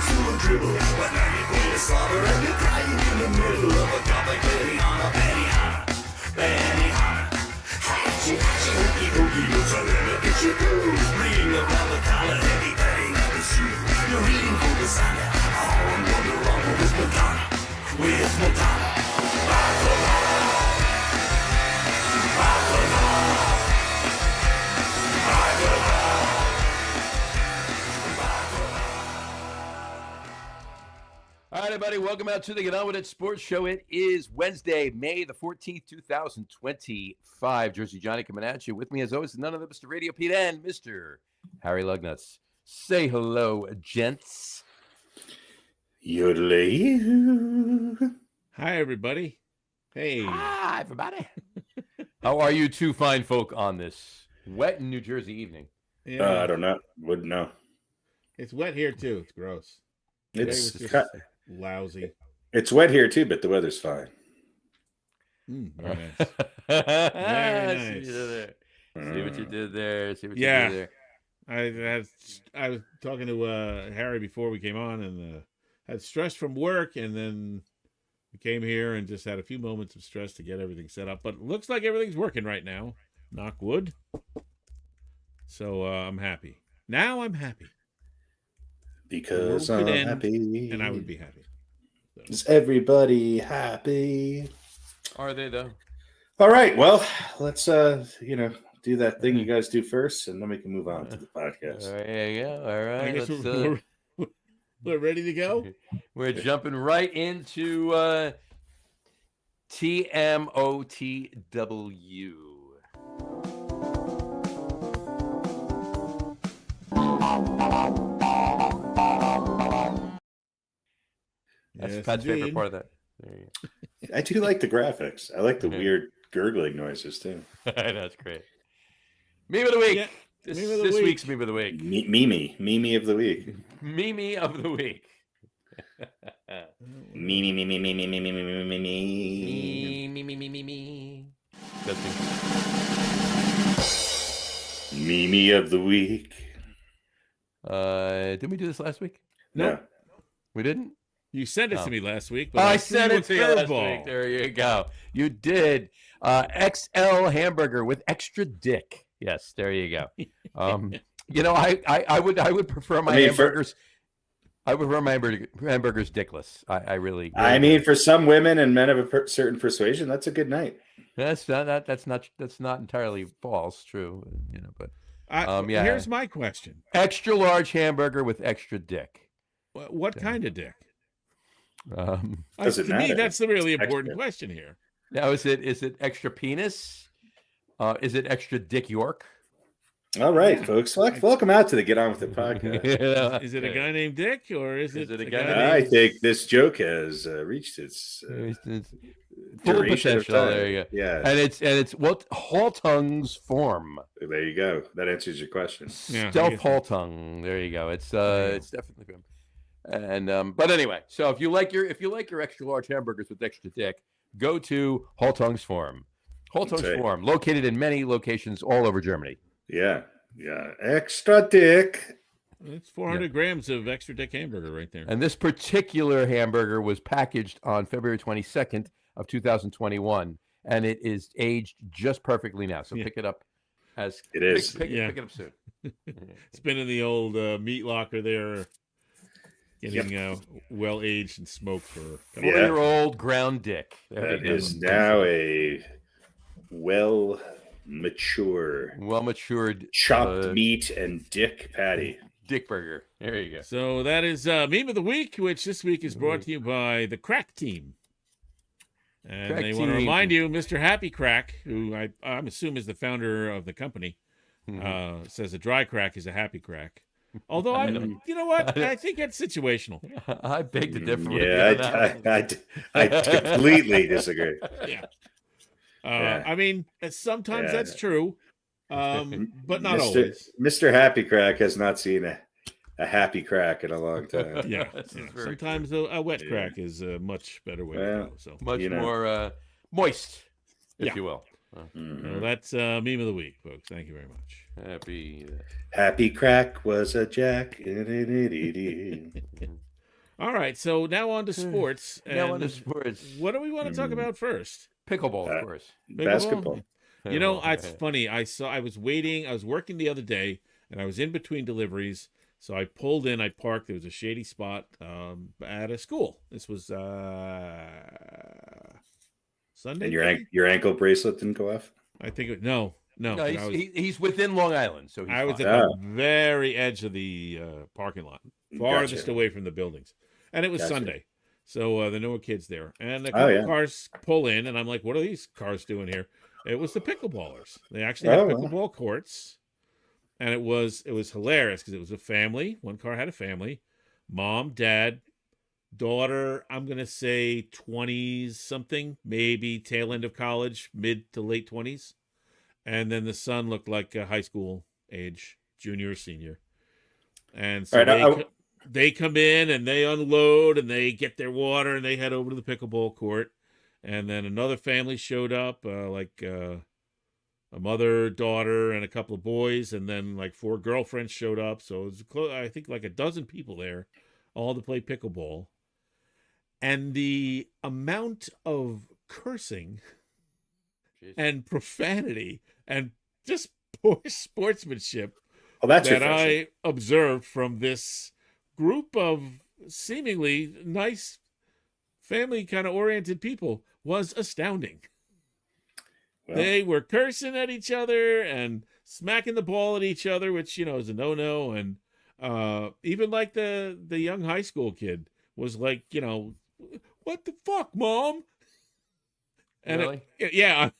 to a dribble. But now you're going to slobber and you're crying in the middle of a complicated Benihana. Hatchy, hooky, hooky, looks a little bit you do. Bleeding around the collar, heavy petting of the shoe. You're eating for the saga. Oh, I'm wonder wrong with Madonna. With Madonna. All right, everybody, welcome out to the Get On With It Sports Show. It is Wednesday, May the 14th, 2025. Jersey Johnny coming at you. With me, as always, none other Mr. RadioPeteM, Mr. Harry Lugnutz. Say hello, gents. Yodelay. Hi, everybody. Hey. Hi, everybody. How are you two fine folk on this wet New Jersey evening? I don't know. Wouldn't know. It's wet here, too. It's gross. It's lousy. It's wet here, too, but the weather's fine. Very nice. Very nice. See what you did there. See what you Yeah. did there. I was talking to Harry before we came on, and had stress from work, and then we came here and just had a few moments of stress to get everything set up. But it looks like everything's working right now. Knock wood. So I'm happy. Now I'm happy. Because I'm happy. And I would be happy. So. Is everybody happy? Are they, though? All right. Well, let's, do that thing you guys do first, and then we can move on to the podcast. All right, yeah. All right. I guess we're ready to go? We're jumping right into TMOTW. That's Yes, Pat's indeed. favorite part of that. There you I do like the graphics. I like the weird gurgling noises, too. go. That's great. Meme of the week. Yeah, This meme of the week. week's meme of the week. Mimi of the week. Meme of the week. Mimi. Me. Mimi of the week. Didn't we do this last week? No. We didn't? You sent it Oh. to me last week. But I sent it to you last curveball. week. There you go. You did. XL hamburger with extra dick. Yes, there you go. I would prefer my hamburgers. I would prefer my hamburgers dickless. I really. I mean, for some women and men of a certain persuasion, that's a good night. That's not entirely false. True, but yeah. Here's my question: extra large hamburger with extra dick. What kind of dick? Does it to me, matter? that's the really important Extra. question here. Now, is it extra penis? Is it extra Dick York? All right, folks. Welcome out to the Get On With It podcast. Yeah. Is it a guy named Dick, or is it it a a guy guy named- I think this joke has reached its It's full duration of potential. time. There you go. Yeah, And it's what Haltung's form. there you go. That answers your question. Yeah, I Stealth guess- Haltung. There you go. It's definitely him. And but anyway, so if you like your extra large hamburgers with extra dick, go to Haltung's Farm. Haltung's right. Farm, located in many locations all over Germany. Yeah. Extra dick. It's 400 grams of extra dick hamburger right there. And this particular hamburger was packaged on February 22nd of 2021, and it is aged just perfectly now. So Yeah. pick it up as It is. Pick Yeah. it up soon. It's been in the old meat locker there, getting well aged and smoked for. Yeah. 4-year-old ground dick. There That you go. is now a well-matured Well-matured chopped meat and dick patty. dick burger. There you go. So that is meme of the week, which this week is brought to you by the Crack Team. And Crack they want to Team. remind you, Mr. Happy Crack, who I'm assuming is the founder of the company, says a dry crack is a happy crack. Although you know what? I think that's situational. I beg to differ. with you Yeah, on that one. I completely disagree. Yeah. Yeah. I mean, sometimes Yeah. that's true, but not Mr. always. Mr. Happy Crack has not seen a happy crack in a long time. Yeah. This is very Sometimes a wet crack is a much better way to Well, go. So much you know. more moist, if Yeah. you will. Mhm. well, that's meme of the week, folks. Thank you very much. Happy. Happy Crack was a jack. All right, so now on to sports. Now on to And sports. What do we want to talk about first? Pickleball, of course. Basketball. You know, it's funny. I was working the other day, and I was in between deliveries. So I pulled in, I parked. There was a shady spot at a school. This was Sunday. And your ankle bracelet didn't go off? I think no. He's within Long Island, so I was fine. at the very edge of the parking lot, farthest away from the buildings, and it was Sunday, so there were no kids there. And a couple cars pull in, and I'm like, "What are these cars doing here?" It was the pickleballers. They actually had pickleball courts, and it was hilarious because it was a family. One car had a family, mom, dad, daughter. I'm gonna say 20s something, maybe tail end of college, mid to late 20s. And then the son looked like a high school age, junior or senior. And so they come in and they unload and they get their water and they head over to the pickleball court. And then another family showed up, a mother, daughter, and a couple of boys. And then like 4 girlfriends showed up. So it was, I think, like a dozen people there, all to play pickleball. And the amount of cursing and profanity and just poor sportsmanship that I observed from this group of seemingly nice, family kind of oriented people was astounding. Well, they were cursing at each other and smacking the ball at each other, which, you know, is a no-no. And even like the young high school kid was like, you know, what the fuck, Mom? And really?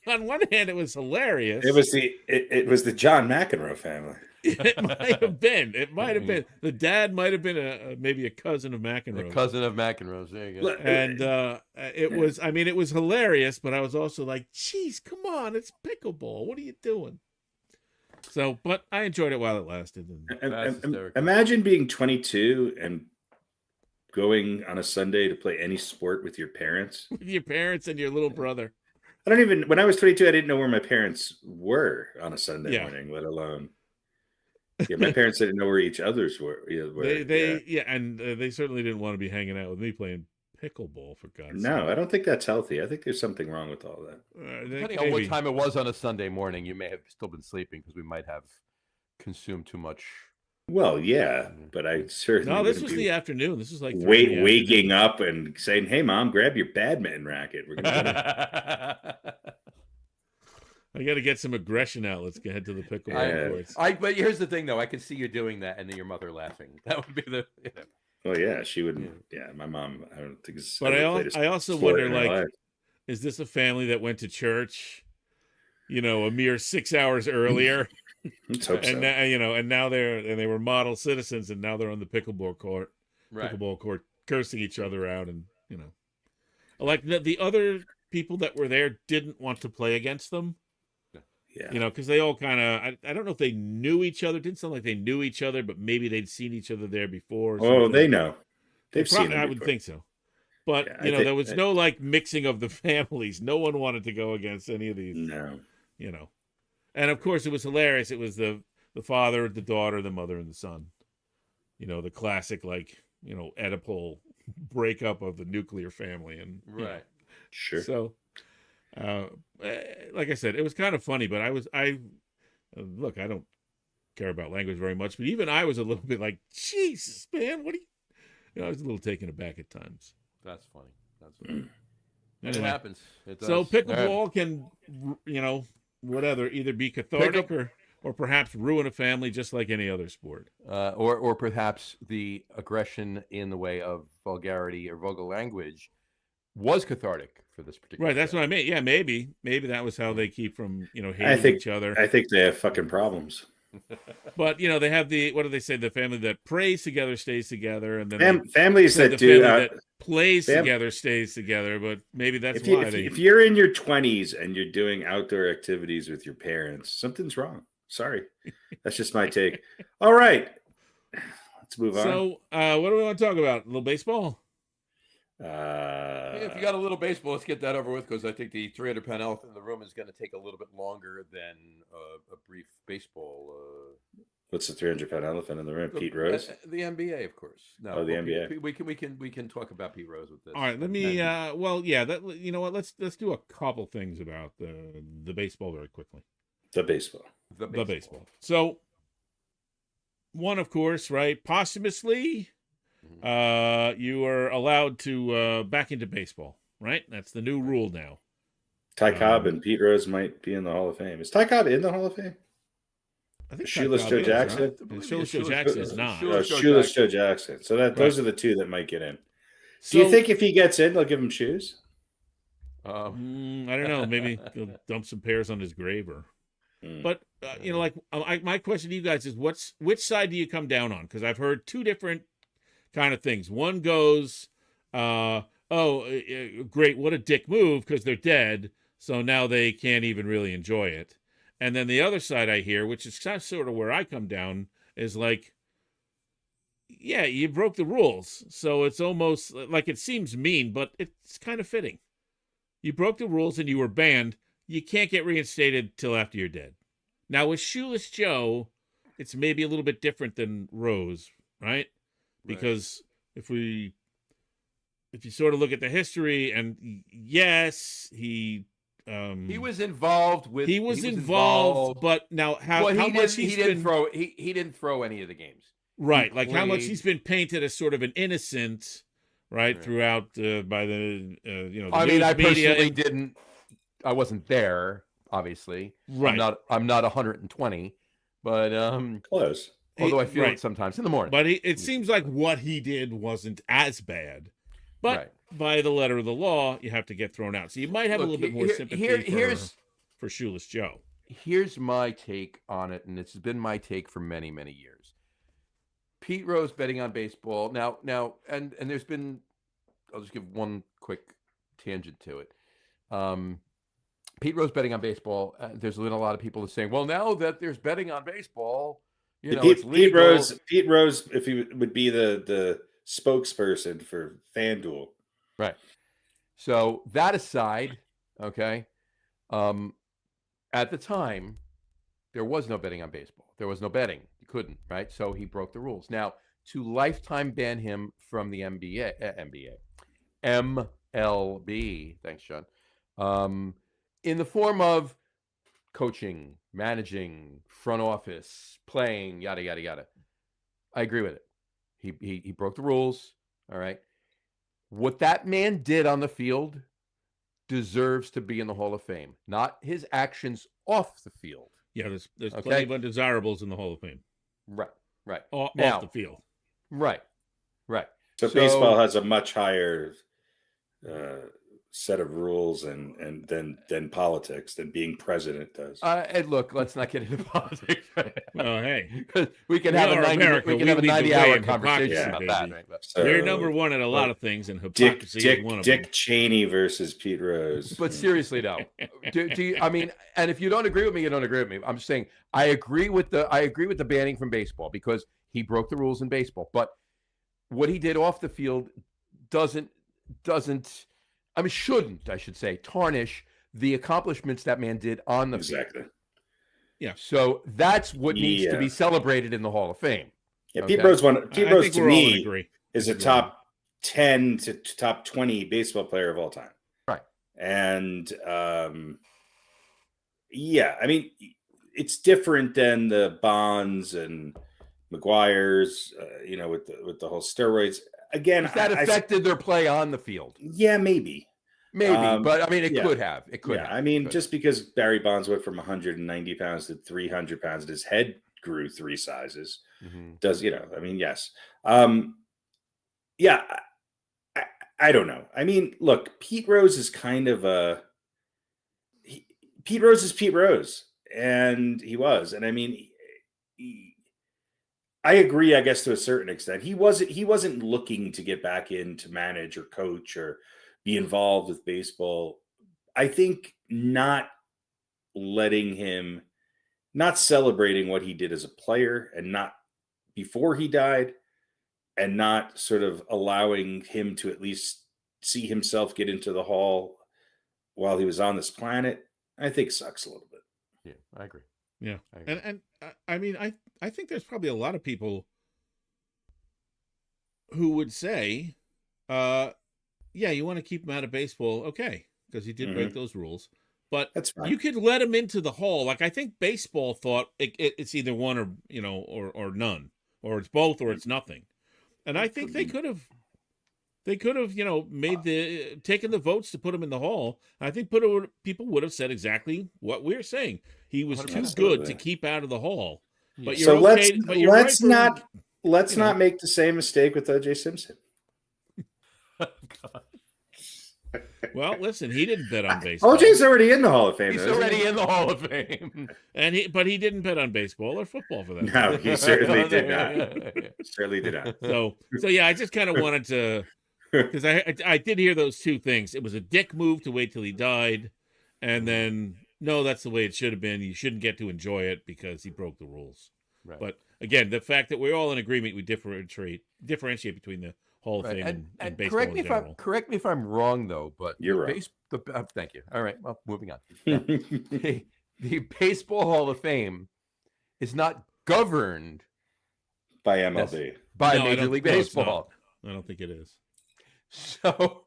On one hand, it was hilarious. It was the John McEnroe family. It might have been. It might have been. The dad might have been maybe a cousin of McEnroe. A cousin of McEnroe's. There you go. And it was. I mean, it was hilarious. But I was also like, "Geez, come on! It's pickleball. What are you doing?" So, but I enjoyed it while it lasted. Imagine being 22 and going on a Sunday to play any sport with your parents. With your parents and your little brother. When I was 22, I didn't know where my parents were on a Sunday morning, let alone. Yeah, my parents didn't know where each other's were. And they certainly didn't want to be hanging out with me playing pickleball, for God's sake. No, I don't think that's healthy. I think there's something wrong with all that. Depending on what time it was on a Sunday morning, you may have still been sleeping because we might have consumed too much. Well, yeah, but I certainly. No, this was the afternoon. This was like waking up and saying, "Hey, Mom, grab your badminton racket. We're gonna." I got to get some aggression out. Let's head to the pickleball courts. But here's the thing, though. I can see you doing that, and then your mother laughing. That would be the. You know. Oh yeah, she wouldn't. Yeah, my mom. I don't think. But I also wonder, like, is this a family that went to church, you know, a mere 6 hours earlier? Let's hope so. Now, you know, and now they were model citizens, and now they're on the pickleball court, cursing each other out, and you know, like the other people that were there didn't want to play against them. Yeah, you know, because they all kind of I don't know if they knew each other. It didn't sound like they knew each other, but maybe they'd seen each other there before. Oh, they know. They've seen them. I would think so. But you know, there was no like mixing of the families. No one wanted to go against any of these. No, you know. And of course, it was hilarious. It was the father, the daughter, the mother, and the son. You know, the classic, like, you know, Oedipal breakup of the nuclear family. And right. Sure. So, like I said, it was kind of funny, but look, I don't care about language very much, but even I was a little bit like, Jesus, man, what are you, I was a little taken aback at times. That's funny. Anyway. It happens. It does. So pickleball can, you know, whatever, either be cathartic or perhaps ruin a family just like any other sport. Or perhaps the aggression in the way of vulgarity or vulgar language was cathartic for this particular Right, that's family. what I mean. Yeah, maybe that was how they keep from, you know, hating each other. I think they have fucking problems. But, you know, they have what do they say? The family that prays together stays together. And then families that do that plays together stays together. But maybe that's if you're in your 20s and you're doing outdoor activities with your parents, something's wrong. Sorry. That's just my take. All right. Let's move on. So what do we want to talk about? A little baseball? Yeah, If you got a little baseball, let's get that over with, because I think the 300-pound elephant in the room is going to take a little bit longer than a brief baseball. What's the 300-pound elephant in the room? Pete Rose? The NBA, of course. No, Oh, the NBA. We can talk about Pete Rose with this. All right, let me. You know what? Let's do a couple things about the baseball very quickly. The baseball. The baseball. So, one, of course, right? Posthumously, you are allowed to back into baseball, right? That's the new rule now. Ty Cobb and Pete Rose might be in the Hall of Fame. Is Ty Cobb in the Hall of Fame? I think Shoeless Joe Jackson. Shoeless Joe Jackson is not. Shoeless Joe Jackson. So those are the two that might get in. Do you think if he gets in, they'll give him shoes? I don't know. Maybe he'll dump some pears on his grave, or. But my question to you guys is, which side do you come down on? Because I've heard two different kind of things. One goes, great, what a dick move, because they're dead, so now they can't even really enjoy it. And then the other side I hear, which is kind of sort of where I come down, is like, yeah, you broke the rules. So it's almost like, it seems mean, but it's kind of fitting. You broke the rules and you were banned. You can't get reinstated till after you're dead. Now with Shoeless Joe, it's maybe a little bit different than Rose, right? Because if you sort of look at the history, and yes, he was involved with. He was involved, but now how much he didn't throw any of the games. Right, like how much he's been painted as sort of an innocent, right. Throughout by the the I news I media personally didn't. I wasn't there, obviously. Right. I'm not 120, but close. Although I feel it sometimes in the morning. But it seems like what he did wasn't as bad. But by the letter of the law, you have to get thrown out. So you might have a little bit more sympathy for Shoeless Joe. Here's my take on it, and it's been my take for many, many years. Pete Rose betting on baseball. Now, and there's been, I'll just give one quick tangent to it. Pete Rose betting on baseball. There's been a lot of people that are saying, well, now that there's betting on baseball, it's legal. Pete Rose, if he would be the spokesperson for FanDuel. Right. So that aside, okay, at the time, there was no betting on baseball. There was no betting. You couldn't, right? So he broke the rules. Now, to lifetime ban him from the MLB, thanks, Sean, in the form of coaching, managing, front office, playing, yada, yada, yada. I agree with it. He broke the rules, all right? What that man did on the field deserves to be in the Hall of Fame, not his actions off the field. Yeah, there's plenty of undesirables in the Hall of Fame. Right. Off the field. Right. So baseball has a much higher set of rules and than politics, than being president does. And look, let's not get into politics. Well, hey, because we can have a 90-hour conversation about that. Right? So, we're number one at a lot of things, and hypocrisy is one of them. Dick Cheney versus Pete Rose. But seriously, though, do you? I mean, and if you don't agree with me, you don't agree with me. I'm saying I agree with the banning from baseball, because he broke the rules in baseball. But what he did off the field shouldn't, I should say, tarnish the accomplishments that man did on the field. Exactly. Yeah. So that's what needs to be celebrated in the Hall of Fame. Yeah, okay? Pete Rose to me is a top 10 to top 20 baseball player of all time. Right. And I mean, it's different than the Bonds and McGuire's, with the whole steroids. Again, that affected their play on the field. Yeah, maybe, but I mean, it could have. It could. Yeah, I mean, just because Barry Bonds went from 190 pounds to 300 pounds, and his head grew 3 sizes, does I mean, yes, yeah. I don't know. I mean, look, Pete Rose is kind of Pete Rose is Pete Rose, and he was, and I mean. I agree, I guess, to a certain extent. He wasn't looking to get back in to manage or coach or be involved with baseball. I think not celebrating what he did as a player, and not before he died, and not sort of allowing him to at least see himself get into the Hall while he was on this planet, I think sucks a little bit. Yeah, I agree. Yeah, I agree. and I mean, I think there's probably a lot of people who would say, yeah, you want to keep him out of baseball, okay, because he did break those rules. But That's fine. you could let him into the Hall. Like, I think baseball thought it's either one or or none, or it's both or it's nothing. And I think they could have made taken the votes to put him in the Hall. I think people would have said exactly what we're saying. He was too good to keep out of the Hall. But you're So okay. But you're let's right not make the same mistake with O.J. Simpson. Well, listen, he didn't bet on baseball. OJ's already in the Hall of Fame. He's though, already in the Hall of Fame. But he didn't bet on baseball or football for that. No, he certainly did not. Certainly did not. So yeah, I just kind of wanted to, because I did hear those two things. It was a dick move to wait till he died, and then no, that's the way it should have been. You shouldn't get to enjoy it because he broke the rules. Right. But again, the fact that we're all in agreement, we differentiate between the Hall of Fame and baseball correct me in general. correct me if I'm wrong though, but You're right. Thank you. All right, well, moving on. Now, the Baseball Hall of Fame is not governed By MLB. by No, I Major don't- League no, it's Baseball. I don't think it is. So,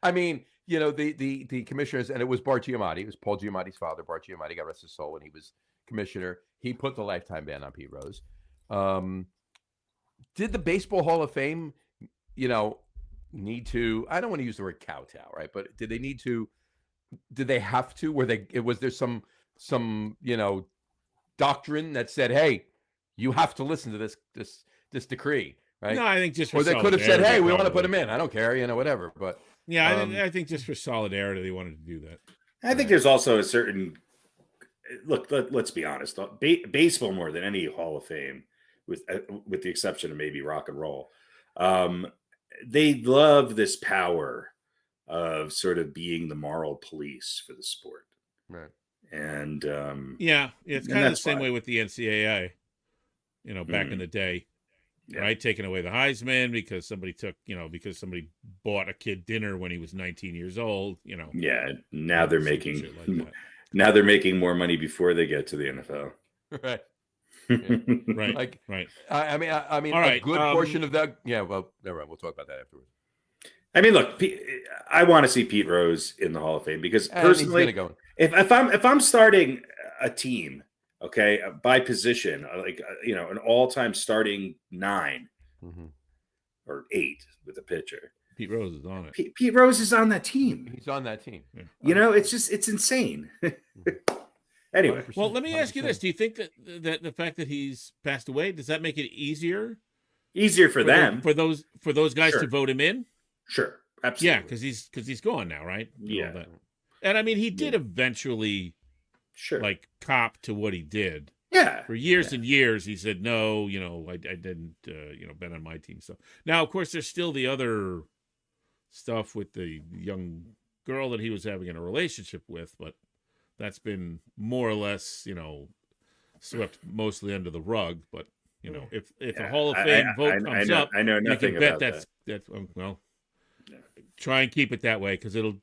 I mean, the commissioners, and it was Bart Giamatti. It was Paul Giamatti's father. Bart Giamatti, God rest his soul, when he was commissioner. He put the lifetime ban on Pete Rose. Did the Baseball Hall of Fame, need to? I don't want to use the word kowtow, right? But did they have to? Was there some doctrine that said, hey, you have to listen to this decree, right? No, I think just for Or they could have said, solidarity, hey, we want to put probably. him in. I don't care, whatever. But Yeah, I think just for solidarity, they wanted to do that. I think there's also a certain look. Let's be honest. Baseball, more than any Hall of Fame, with the exception of maybe rock and roll, they love this power of sort of being the moral police for the sport. right. And Yeah, it's And kind of the that's same fine. way with the NCAA. Back in the day, right? Taking away the Heisman because somebody bought a kid dinner when he was 19 years old. yeah, now they're Stupid making shit like that. now they're making more money before they get to the NFL. Right. Right. Like, right. I mean, All a right, good portion of that. Yeah. Well, never mind. We'll talk about that afterwards. I mean, look, I want to see Pete Rose in the Hall of Fame because And he's personally, gonna go. if I'm starting a team, okay, by position, like an all-time starting 9 Mhm. or 8 with a pitcher, Pete Rose is on it. Pete Rose is on that team. He's on that team. Yeah. It's insane. Anyway, 100%, Well, let me ask you 100%. this: do you think that the fact that he's passed away, does that make it easier easier for them. for those guys Sure. to vote him in? Sure, absolutely. Yeah, because he's gone now, right? Yeah. All that. And I mean, he did eventually Sure. cop to what he did. Yeah. For years and years, he said, no, I didn't, bet on my team. So now, of course, there's still the other stuff with the young girl that he was having a relationship with, but that's been more or less, swept mostly under the rug. But, if a Hall of Fame vote comes up, I know you nothing can bet about that's try and keep it that way because it'll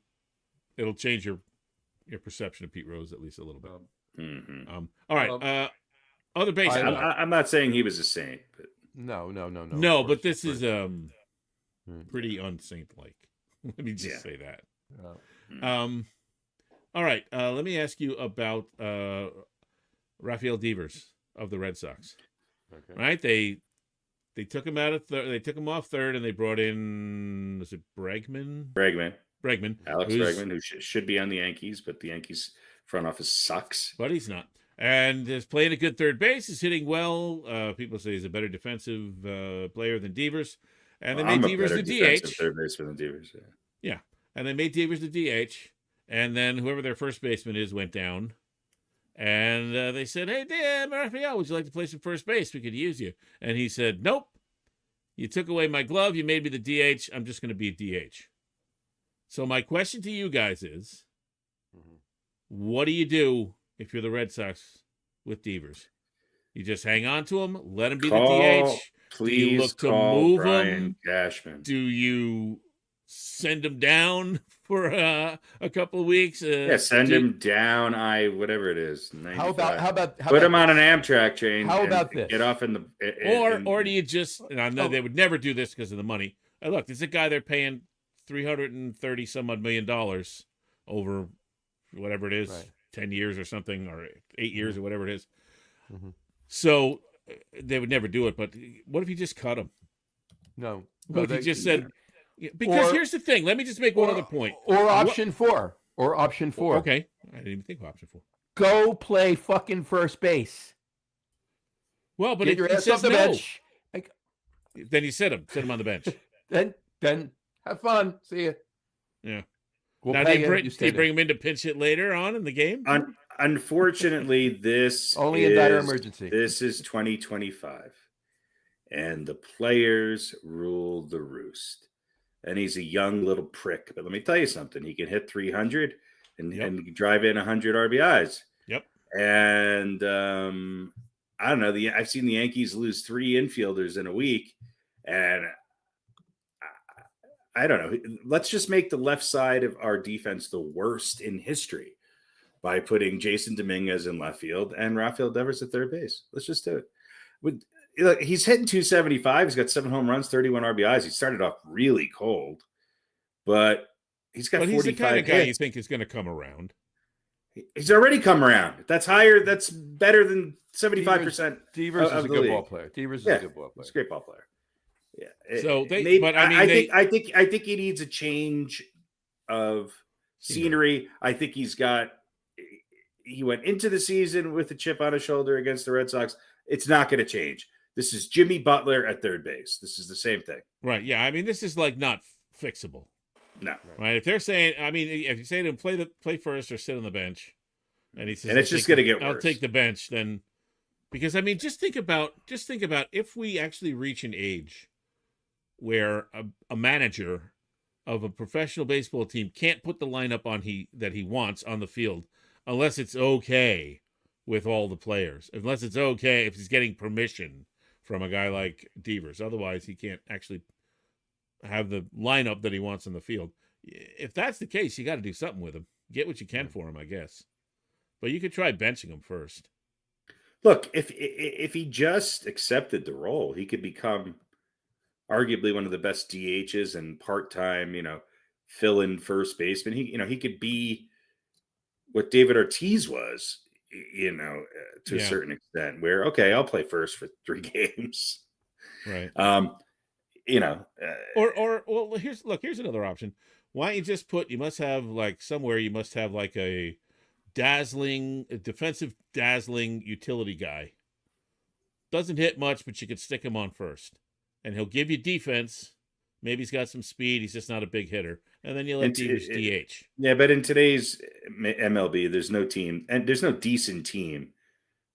change your perception of Pete Rose at least a little bit. Mhm. All right. Other baseball. I'm not saying he was a saint, but No. No, of but course, this of is course. pretty unsaint-like. Let me just say that. Uh, All right. Let me ask you about Rafael Devers of the Red Sox. okay. Right? They took him out of third. They took him off third, and they brought in was it Bregman? Bregman, Alex who's- Bregman, who should be on the Yankees, but the Yankees front office sucks. But he's not. And is playing a good third base. He's hitting well. People say he's a better defensive player than Devers. And they made Devers the DH. Third baseman than Devers. Yeah. Yeah. And they made Devers the DH. And then whoever their first baseman is went down. And they said, hey, Dan Rafael, would you like to play some first base? We could use you. And he said, nope. You took away my glove. You made me the DH. I'm just going to be a DH. So my question to you guys is, what do you do if you're the Red Sox with Devers? You just hang on to him, let him be the DH. Please look to call move Brian him? Cashman. Do you send him down for a couple of weeks. Send him down. Whatever it is. 95. How about put him on this? an Amtrak train? How and about this? Get off in the or do you just? And I know they would never do this because of the money. Look, there's a guy they're paying $330 some odd million over whatever it is, Right. 10 years or something, or 8 years or whatever it is. Mhm. So they would never do it. But what if you just cut him? No. What if you just said? Because here's the thing. Let me just make one other point. Or option 4. Or option 4. Okay, I didn't even think of option 4. Go play fucking first base. Well, but Get your he ass says off the no. bench. Then you sit him on the bench. Then have fun. See you. Yeah. We'll Now pay they you. bring You stay there. him in to pinch it later on in the game. Unfortunately, this Only in dire emergency. This is 2025, and the players rule the roost. And he's a young little prick, but let me tell you something: he can hit 300 and drive in 100 RBIs. Yep. And I don't know. I've seen the Yankees lose 3 infielders in a week, and I don't know. Let's just make the left side of our defense the worst in history by putting Jason Dominguez in left field and Rafael Devers at third base. Let's just do it. He's hitting 275. He's got 7 home runs, 31 RBIs. He started off really cold, but he's got 45 he's the kind of guy hits. you think is going to come around. He's already come around. That's higher. That's better than 75%. Devers is a good ball player. Devers is a good ball player. He's a great ball player. Yeah. So I think he needs a change of scenery. I think he went into the season with a chip on his shoulder against the Red Sox. It's not going to change. This is Jimmy Butler at third base. This is the same thing. Right. Yeah. I mean, this is like not fixable. No. Right. If they're saying, I mean, if you say to him, play first or sit on the bench, and he says, and it's just going to get worse. I'll take the bench then, because I mean, just think about if we actually reach an age where a manager of a professional baseball team can't put the lineup that he wants on the field unless it's okay with all the players, unless it's okay if he's getting permission from a guy like Devers. Otherwise, he can't actually have the lineup that he wants on the field. If that's the case, you got to do something with him. Get what you can for him, I guess. But you could try benching him first. Look, if he just accepted the role, he could become arguably one of the best DHs and part-time, fill-in first baseman. He could be what David Ortiz was, to a certain extent, where, okay, I'll play first for 3 games. Right. Well, here's another option. Why don't you just you must have like a defensive dazzling utility guy. Doesn't hit much, but you could stick him on first. And he'll give you defense. Maybe he's got some speed. He's just not a big hitter. And then you let Devers DH. Yeah, but in today's MLB, there's no team, and there's no decent team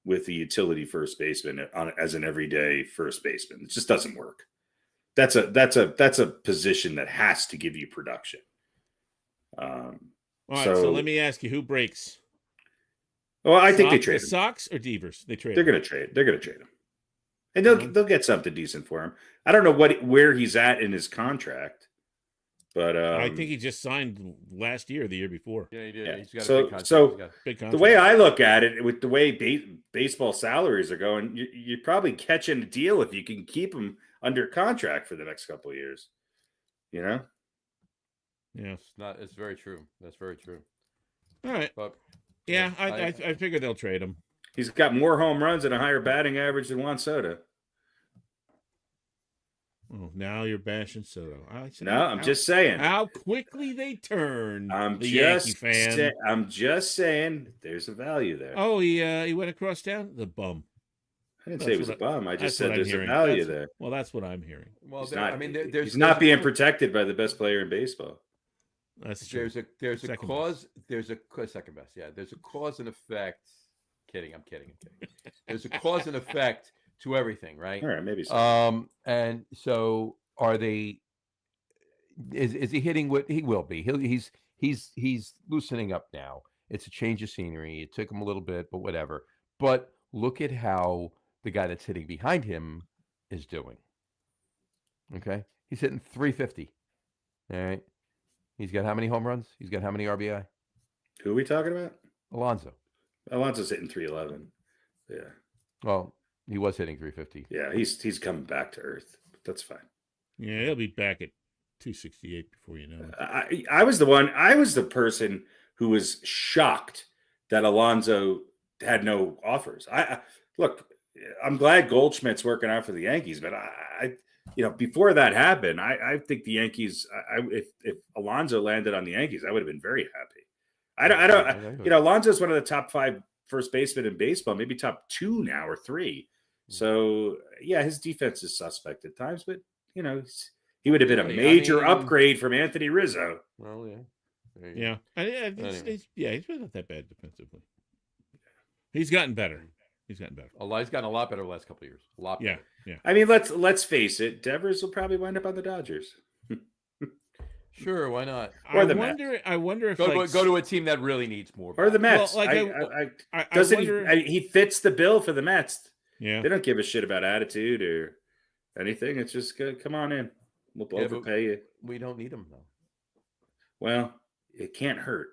with the utility first baseman as an everyday first baseman. It just doesn't work. That's a position that has to give you production. All right, so let me ask you, who breaks? Well, I think they trade him. The Sox or Devers? They're going to trade. They're going to trade him. And they'll get something decent for him. I don't know where he's at in his contract, but I think he just signed last year, the year before. Yeah, he did. Yeah. He's got So- a big contract. so- He's got a Big contract. the way I look at it, with the way baseball salaries are going, you're probably catching a deal if you can keep him under contract for the next couple of years. Yeah. It's very true. That's very true. All right. But Yeah, I figure they'll trade him. He's got more home runs and a higher batting average than Juan Soto. Oh, now you're bashing Soto. I'm just saying. How quickly they turn. Yankee fan. I'm just saying there's a value there. Oh, he went across town? The bum. I didn't say he was a bum. I just said what I'm there's a hearing. value there. Well, that's what I'm hearing. well, He's there- not, I mean, he's not being protected by the best player in baseball. That's true. There's a Second cause. There's a second best. Yeah, there's a cause and effect. I'm kidding. There's a cause and effect to everything, right? All right, maybe so. And so are they? Is he hitting what he will be? He's loosening up now. It's a change of scenery. It took him a little bit, but whatever. But look at how the guy that's hitting behind him is doing. Okay, he's hitting 350. All right. He's got how many home runs? He's got how many RBI? Who are we talking about? Alonso. Alonso's hitting 311. Yeah. Well, he was hitting 350. Yeah, he's coming back to earth. That's fine. Yeah, he'll be back at 268 before you know it. I was the person who was shocked that Alonso had no offers. Look, I'm glad Goldschmidt's working out for the Yankees, but I before that happened, I think the Yankees, if Alonso landed on the Yankees, I would have been very happy. I don't Alonso's one of the top 5 first basemen in baseball, maybe top 2 now or 3. So yeah, his defense is suspect at times, but he would have been a major upgrade from Anthony Rizzo. Well, yeah. Yeah. He's been not that bad defensively. He's gotten better. He's gotten a lot better the last couple of years. A lot better. Yeah. I mean, let's face it. Devers will probably wind up on the Dodgers. Sure, why not? Or I wonder if go to a team that really needs more. Or the Mets. Well, he fits the bill for the Mets. Yeah. They don't give a shit about attitude or anything. It's just come on in. We'll overpay you. We don't need him though. Well, it can't hurt.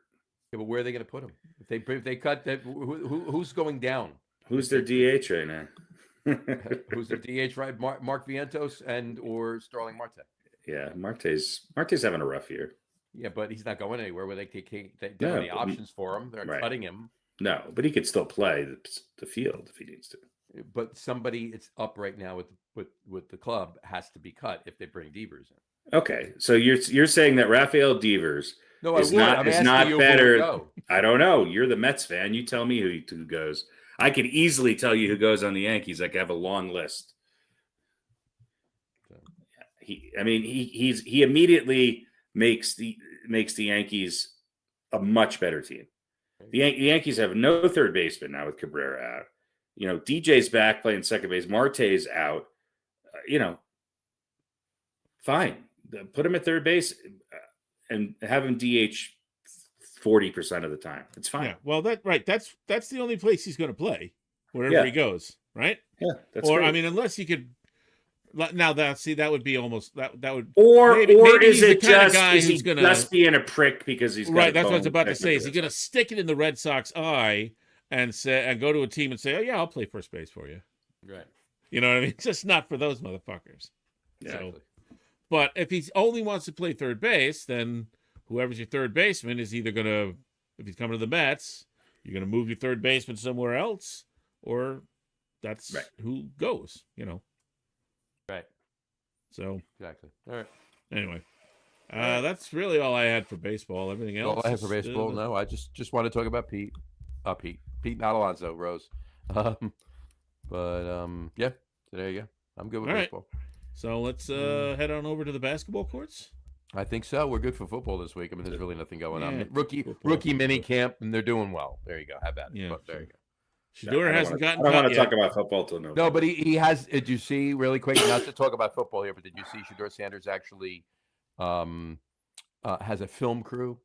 Yeah, but where are they going to put him? If they cut that, who's going down? Who's their DH right now? Who's their DH? Right, Mark Vientos or Starling Marte. Yeah, Marte's having a rough year. Yeah, but he's not going anywhere. Where they don't have any options for him. They're cutting him. No, but he could still play the field if he needs to. But somebody it's up right now with the club has to be cut if they bring Devers in. Okay, so you're saying that Rafael Devers is not better. I don't know. You're the Mets fan. You tell me who goes. I could easily tell you who goes on the Yankees. I could have a long list. He immediately makes the Yankees a much better team. The Yankees have no third baseman now with Cabrera out. DJ's back playing second base. Marte's out. Fine. Put him at third base and have him DH 40% of the time. It's fine. Yeah. Well, that's the only place he's going to play wherever he goes, right? Yeah. That's or great. I mean, unless you could. Now that would be almost that would. Or maybe is it just is he just being a prick because he's right? That's what I was about to say. Is he going to stick it in the Red Sox eye and go to a team and say, "Oh yeah, I'll play first base for you." Right. You know what I mean? It's just not for those motherfuckers. Exactly. So, but if he only wants to play third base, then whoever's your third baseman is either going to, if he's coming to the Mets, you're going to move your third baseman somewhere else, or that's who goes. Right. So exactly. All right. Anyway, that's really all I had for baseball. Everything else. All I have for baseball. No, I just want to talk about Pete. Pete, not Alonso. Rose. Yeah. So there you go. I'm good with baseball. So let's head on over to the basketball courts. I think so. We're good for football this week. I mean, there's really nothing going on. Rookie mini camp, and they're doing well. There you go. How about it? Yeah. There you go. Shador hasn't gotten. I don't want to talk about football till November. No, but he has. Did you see really quick? Not to talk about football here, but did you see Shador Sanders actually has a film crew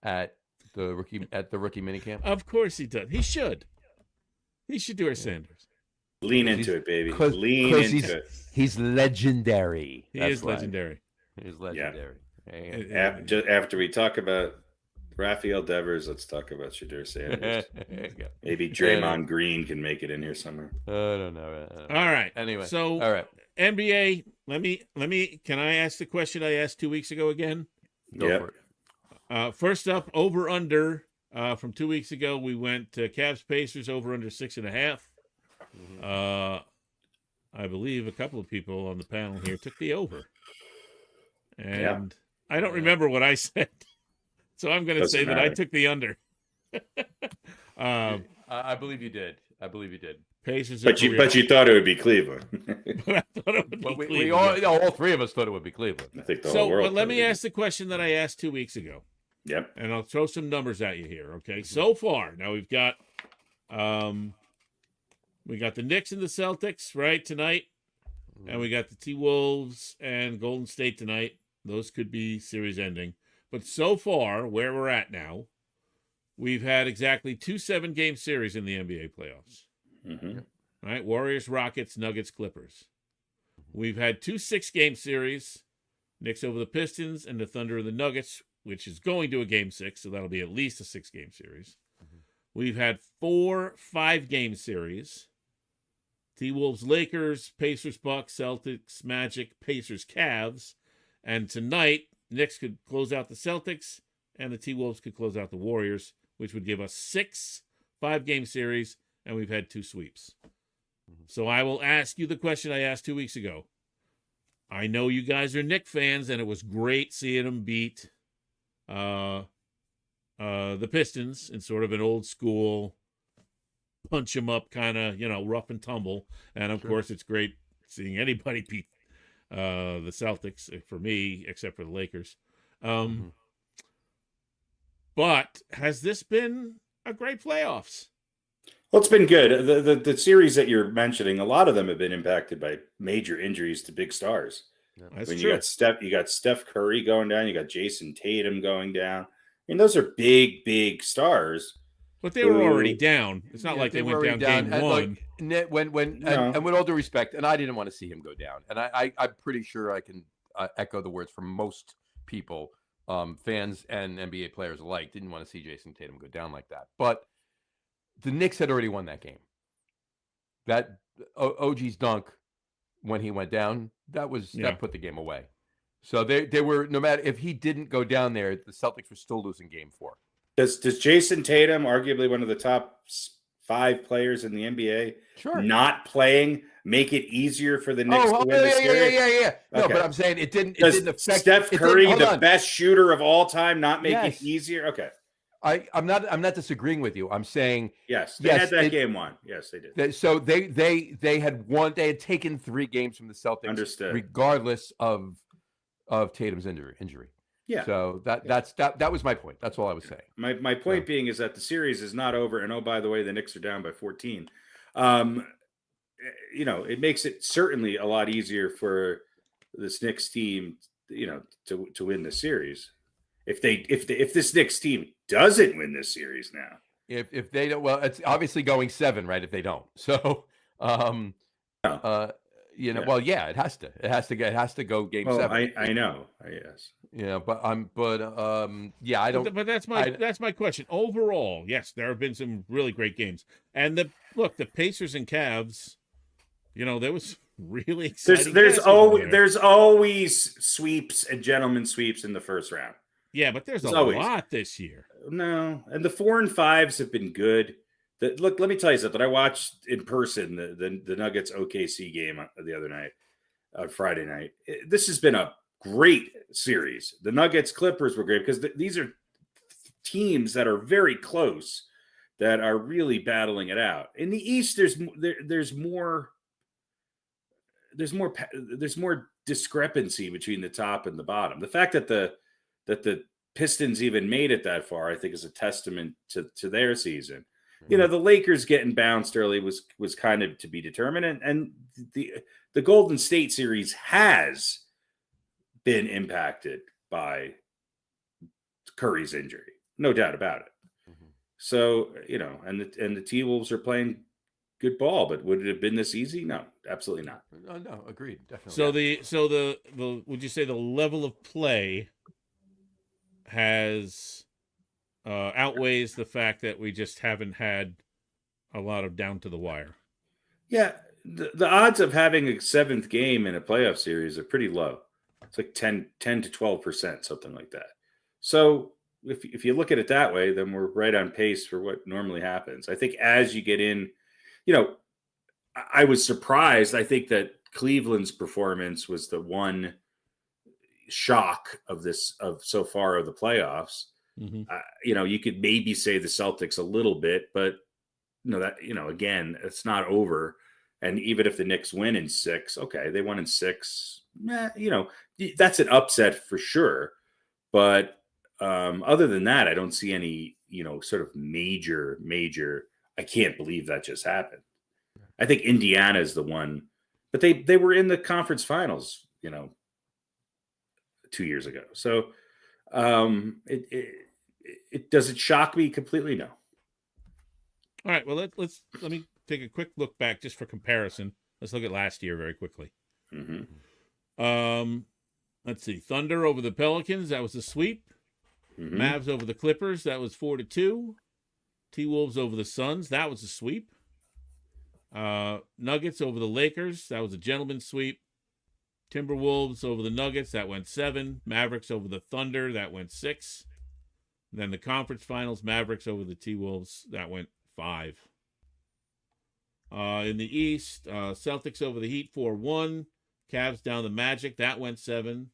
at the rookie minicamp? Of course he does. He should. He's Shador Sanders. Lean into it, baby. Lean into it. He's legendary. He is legendary. He's legendary. Yeah. After we talk about Rafael Devers, let's talk about Shador Sanders. Maybe Draymond Green can make it in here somewhere. I don't know. All right. Anyway. So all right. NBA, let me can I ask the question I asked 2 weeks ago again? Go for it. First up, over under from 2 weeks ago, we went Cavs Pacers over under 6.5. I believe a couple of people on the panel here took the over. And I don't remember what I said. So I'm going to say that I took the under. I believe you did. Pacers. But you thought it would be Cleveland. But I thought it would be Cleveland. all three of us thought it would be Cleveland. I think the whole world. But let me ask the question that I asked 2 weeks ago. Yep. And I'll throw some numbers at you here. Okay. So far, now we've got the Knicks and the Celtics right tonight, and we got the T-Wolves and Golden State tonight. Those could be series ending. But so far, where we're at now, we've had exactly 2 7-game series in the NBA playoffs. Mm-hmm. Right? Warriors, Rockets, Nuggets, Clippers. We've had 2 6-game series, Knicks over the Pistons, and the Thunder and the Nuggets, which is going to a Game 6, so that'll be at least a 6-game series. We've had 4 5-game series. T-Wolves, Lakers, Pacers, Bucks, Celtics, Magic, Pacers, Cavs. And tonight, Knicks could close out the Celtics, and the T-Wolves could close out the Warriors, which would give us 6 5-game series, and we've had 2 sweeps. So I will ask you the question I asked 2 weeks ago. I know you guys are Knicks fans, and it was great seeing them beat the Pistons in sort of an old school punch them up kind of, rough and tumble. And of course, it's great seeing anybody beat the Celtics for me, except for the Lakers. But has this been a great playoffs? Well, it's been good. The series that you're mentioning, a lot of them have been impacted by major injuries to big stars. That's When true. you got Steph Curry going down, you got Jason Tatum going down. I mean, those are big stars. But they were already down. It's not like they went were down game one. And with all due respect, and I didn't want to see him go down. And I'm pretty sure I can echo the words from most people, fans and NBA players alike, didn't want to see Jason Tatum go down like that. But the Knicks had already won that game. That OG's dunk when he went down, that put the game away. So they were, no matter if he didn't go down there, the Celtics were still losing game 4. Does Jason Tatum, arguably one of the top 5 players in the NBA, not playing, make it easier for the Knicks to win the series? Yeah. No, but I'm saying it didn't affect Steph Curry, the best shooter of all time, not make it easier? Okay. I'm not disagreeing with you. I'm saying yes, they had that game won. Yes, they did. So they had won. They had taken 3 games from the Celtics, Understood, regardless of Tatum's injury. Yeah. So that was my point. That's all I was saying. My point being is that the series is not over, and oh, by the way, the Knicks are down by 14. It makes it certainly a lot easier for this Knicks team, to win the series. If this Knicks team doesn't win this series now, if they don't, well, it's obviously going 7, right? If they don't, so well, yeah, it has to go game 7. I know, yes, but I don't. But that's my question. Overall, yes, there have been some really great games, and the Pacers and Cavs, there was really exciting. There's always sweeps and gentlemen sweeps in the first round. Yeah, but there's always a lot this year. No, and the 4 and 5s have been good. Look, let me tell you something. I watched in person the Nuggets OKC game the other night, Friday night. This has been a great series. The Nuggets Clippers were great because these are teams that are very close, that are really battling it out. In the East, there's more discrepancy between the top and the bottom. The fact that the Pistons even made it that far, I think, is a testament to their season. The Lakers getting bounced early was kind of to be determined, and the Golden State series has been impacted by Curry's injury, no doubt about it. So and the T-Wolves are playing good ball, but would it have been this easy? No, absolutely not. No, agreed, definitely. So the would you say the level of play has outweighs the fact that we just haven't had a lot of down to the wire? Yeah, the odds of having a 7th game in a playoff series are pretty low. It's like 10 to 12%, something like that. So if you look at it that way, then we're right on pace for what normally happens. I think as you get in, I was surprised. I think that Cleveland's performance was the one shock of so far of the playoffs. You could maybe say the Celtics a little bit, but again, it's not over. And even if the Knicks win in 6, okay, they won in 6, that's an upset for sure. But other than that, I don't see any, sort of major, I can't believe that just happened. I think Indiana is the one, but they were in the conference finals, 2 years ago. So it does it shock me completely? No. All right. Well, let me take a quick look back just for comparison. Let's look at last year very quickly. Let's see. Thunder over the Pelicans. That was a sweep. Mhm. Mavs over the Clippers. That was 4-2. T-Wolves over the Suns. That was a sweep. Nuggets over the Lakers. That was a gentleman's sweep. Timberwolves over the Nuggets. That went 7. Mavericks over the Thunder. That went 6. Then the conference finals, Mavericks over the T-Wolves. That went 5. In the East, Celtics over the Heat 4-1. Cavs down the Magic. That went 7.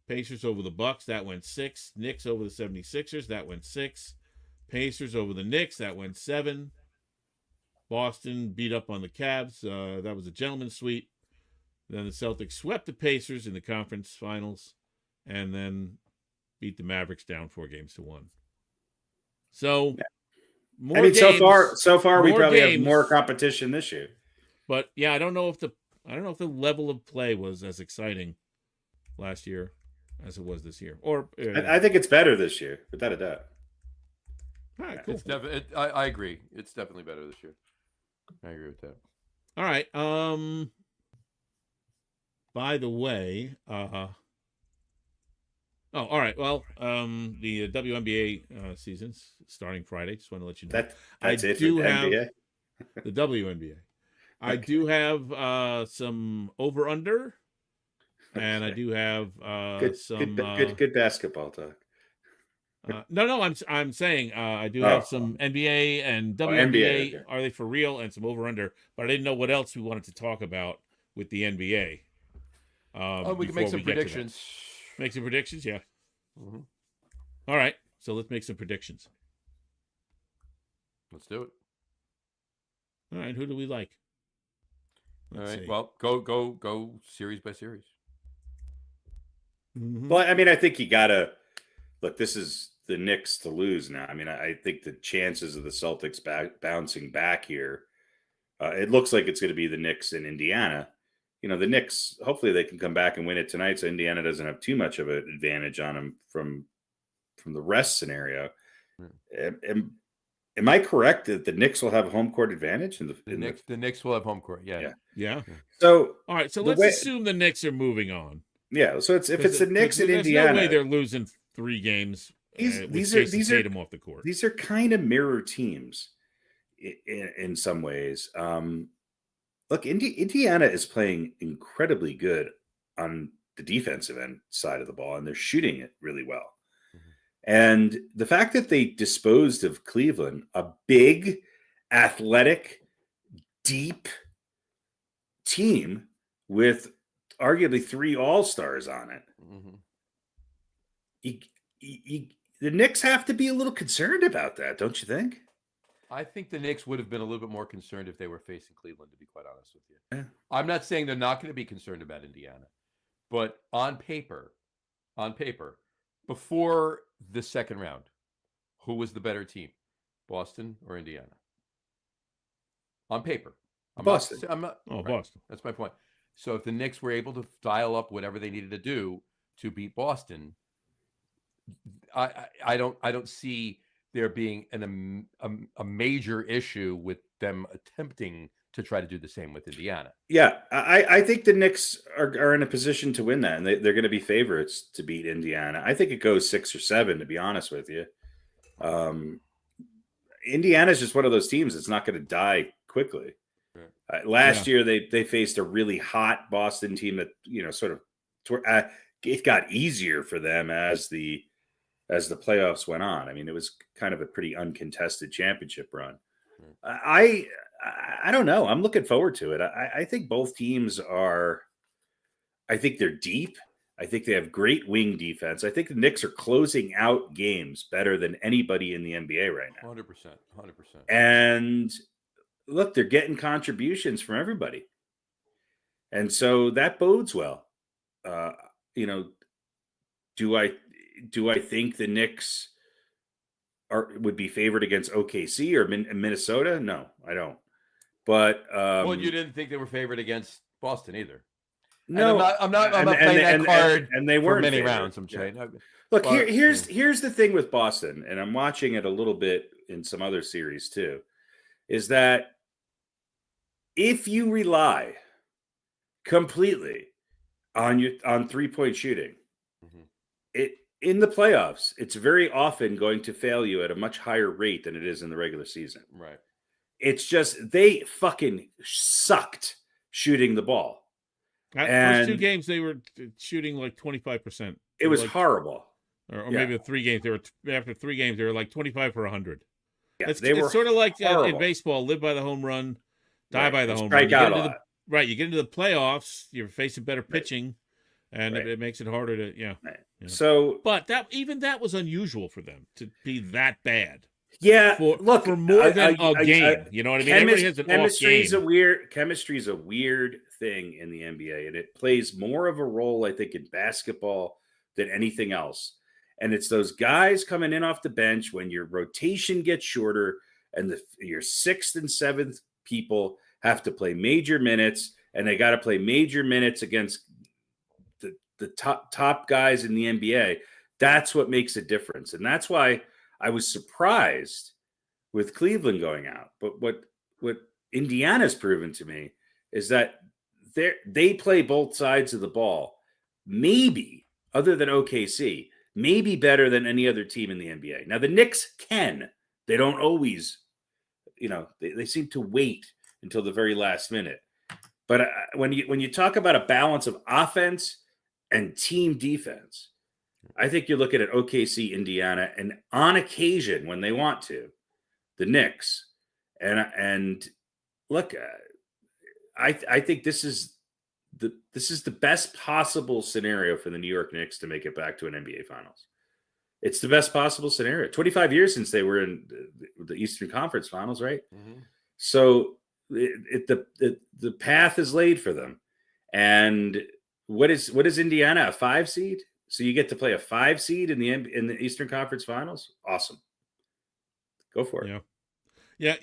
Pacers over the Bucks. That went 6. Knicks over the 76ers. That went 6. Pacers over the Knicks. That went 7. Boston beat up on the Cavs. That was a gentleman's sweep. Then the Celtics swept the Pacers in the conference finals and then beat the Mavericks down 4-1. So, more games, so far we more probably have games. more competition this year. But yeah, I don't know if the level of play was as exciting last year as it was this year. Or I think it's better this year, without a doubt. all right, cool. It's I agree. It's definitely better this year. I agree with that. All right. By the way, all right. Well, the WNBA season's starting Friday. Just want to let you know. That's I it do for have NBA. the WNBA. I do have some over under, and I do have Good basketball talk. no. I'm saying I do have some NBA and WNBA. NBA, okay. Are they for real? And some over under, but I didn't know what else we wanted to talk about with the NBA. We can make some predictions. Make some predictions, yeah. Mm-hmm. All right, so let's make some predictions. Let's do it. All right, who do we like? Let's see. Well, go series by series. Mm-hmm. Well, I mean, I think you gotta look. This is the Knicks to lose now. I mean, I think the chances of the Celtics bouncing back here, it looks like it's going to be the Knicks in Indiana. You know, the Knicks, hopefully they can come back and win it tonight, so Indiana doesn't have too much of an advantage on them from the rest scenario. Am I correct that the Knicks will have home court advantage? The Knicks will have home court. Yeah. So all right, so let's assume the Knicks are moving on. Yeah. So if it's the Knicks in there's Indiana, no way they're losing 3 games. These are Tatum off the court. These are kind of mirror teams in some ways. Look, Indiana is playing incredibly good on the defensive end side of the ball, and they're shooting it really well. Mm-hmm. And the fact that they disposed of Cleveland, a big, athletic, deep team with arguably 3 all-stars on it, mm-hmm. The Knicks have to be a little concerned about that, don't you think? I think the Knicks would have been a little bit more concerned if they were facing Cleveland, to be quite honest with you. Yeah. I'm not saying they're not going to be concerned about Indiana, but on paper, before the second round, who was the better team, Boston or Indiana? On paper. Boston. Boston. That's my point. So if the Knicks were able to dial up whatever they needed to do to beat Boston, I don't see there being a major issue with them attempting to try to do the same with Indiana. Yeah, I think the Knicks are in a position to win that, and they're going to be favorites to beat Indiana. I think it goes 6 or 7, to be honest with you. Indiana is just one of those teams that's not going to die quickly. Right. Last year, they faced a really hot Boston team that, sort of it got easier for them as the playoffs went on. I mean, it was kind of a pretty uncontested championship run. I don't know. I'm looking forward to it. I think both teams I think they're deep. I think they have great wing defense. I think the Knicks are closing out games better than anybody in the NBA right now. 100%. And look, they're getting contributions from everybody. And so that bodes well. Do I think the Knicks would be favored against OKC or Minnesota? No, I don't. But well, you didn't think they were favored against Boston either. No, I'm not playing that card. And they weren't for many favored. rounds. I'm saying. Yeah. Look, here's the thing with Boston, and I'm watching it a little bit in some other series too, is that if you rely completely on 3-point shooting, in the playoffs, it's very often going to fail you at a much higher rate than it is in the regular season. Right. It's just they fucking sucked shooting the ball. First two games, they were shooting like 25%. It was horrible. Or maybe the 3 games, after 3 games, they were like 25 for 100. Yeah, It's were sort of like in horrible. baseball, live by the home run, die by the home Strike run. out a lot. You get into the playoffs, you're facing better pitching, and it makes it harder to, Right. Yeah. So, but that was unusual for them to be that bad. Yeah, For more than a game, you know what I mean? Everybody has an off game. Chemistry is a weird thing in the NBA, and it plays more of a role, I think, in basketball than anything else. And it's those guys coming in off the bench when your rotation gets shorter, and your 6th and 7th people have to play major minutes, and they got to play major minutes against the top guys in the NBA. That's what makes a difference, and that's why I was surprised with Cleveland going out. But what Indiana's proven to me is that they play both sides of the ball, maybe, other than OKC, maybe better than any other team in the NBA. Now, the Knicks can. They don't always, they seem to wait until the very last minute. But when you talk about a balance of offense and team defense, I think you're looking at OKC, Indiana, and on occasion, when they want to, the Knicks. And look, I think this is the best possible scenario for the New York Knicks to make it back to an NBA Finals. It's the best possible scenario. 25 years since they were in the Eastern Conference Finals, right? Mm-hmm. So the path is laid for them. And what is Indiana, a 5 seed? So you get to play a 5 seed in the Eastern Conference Finals? Awesome. Go for it. Yeah.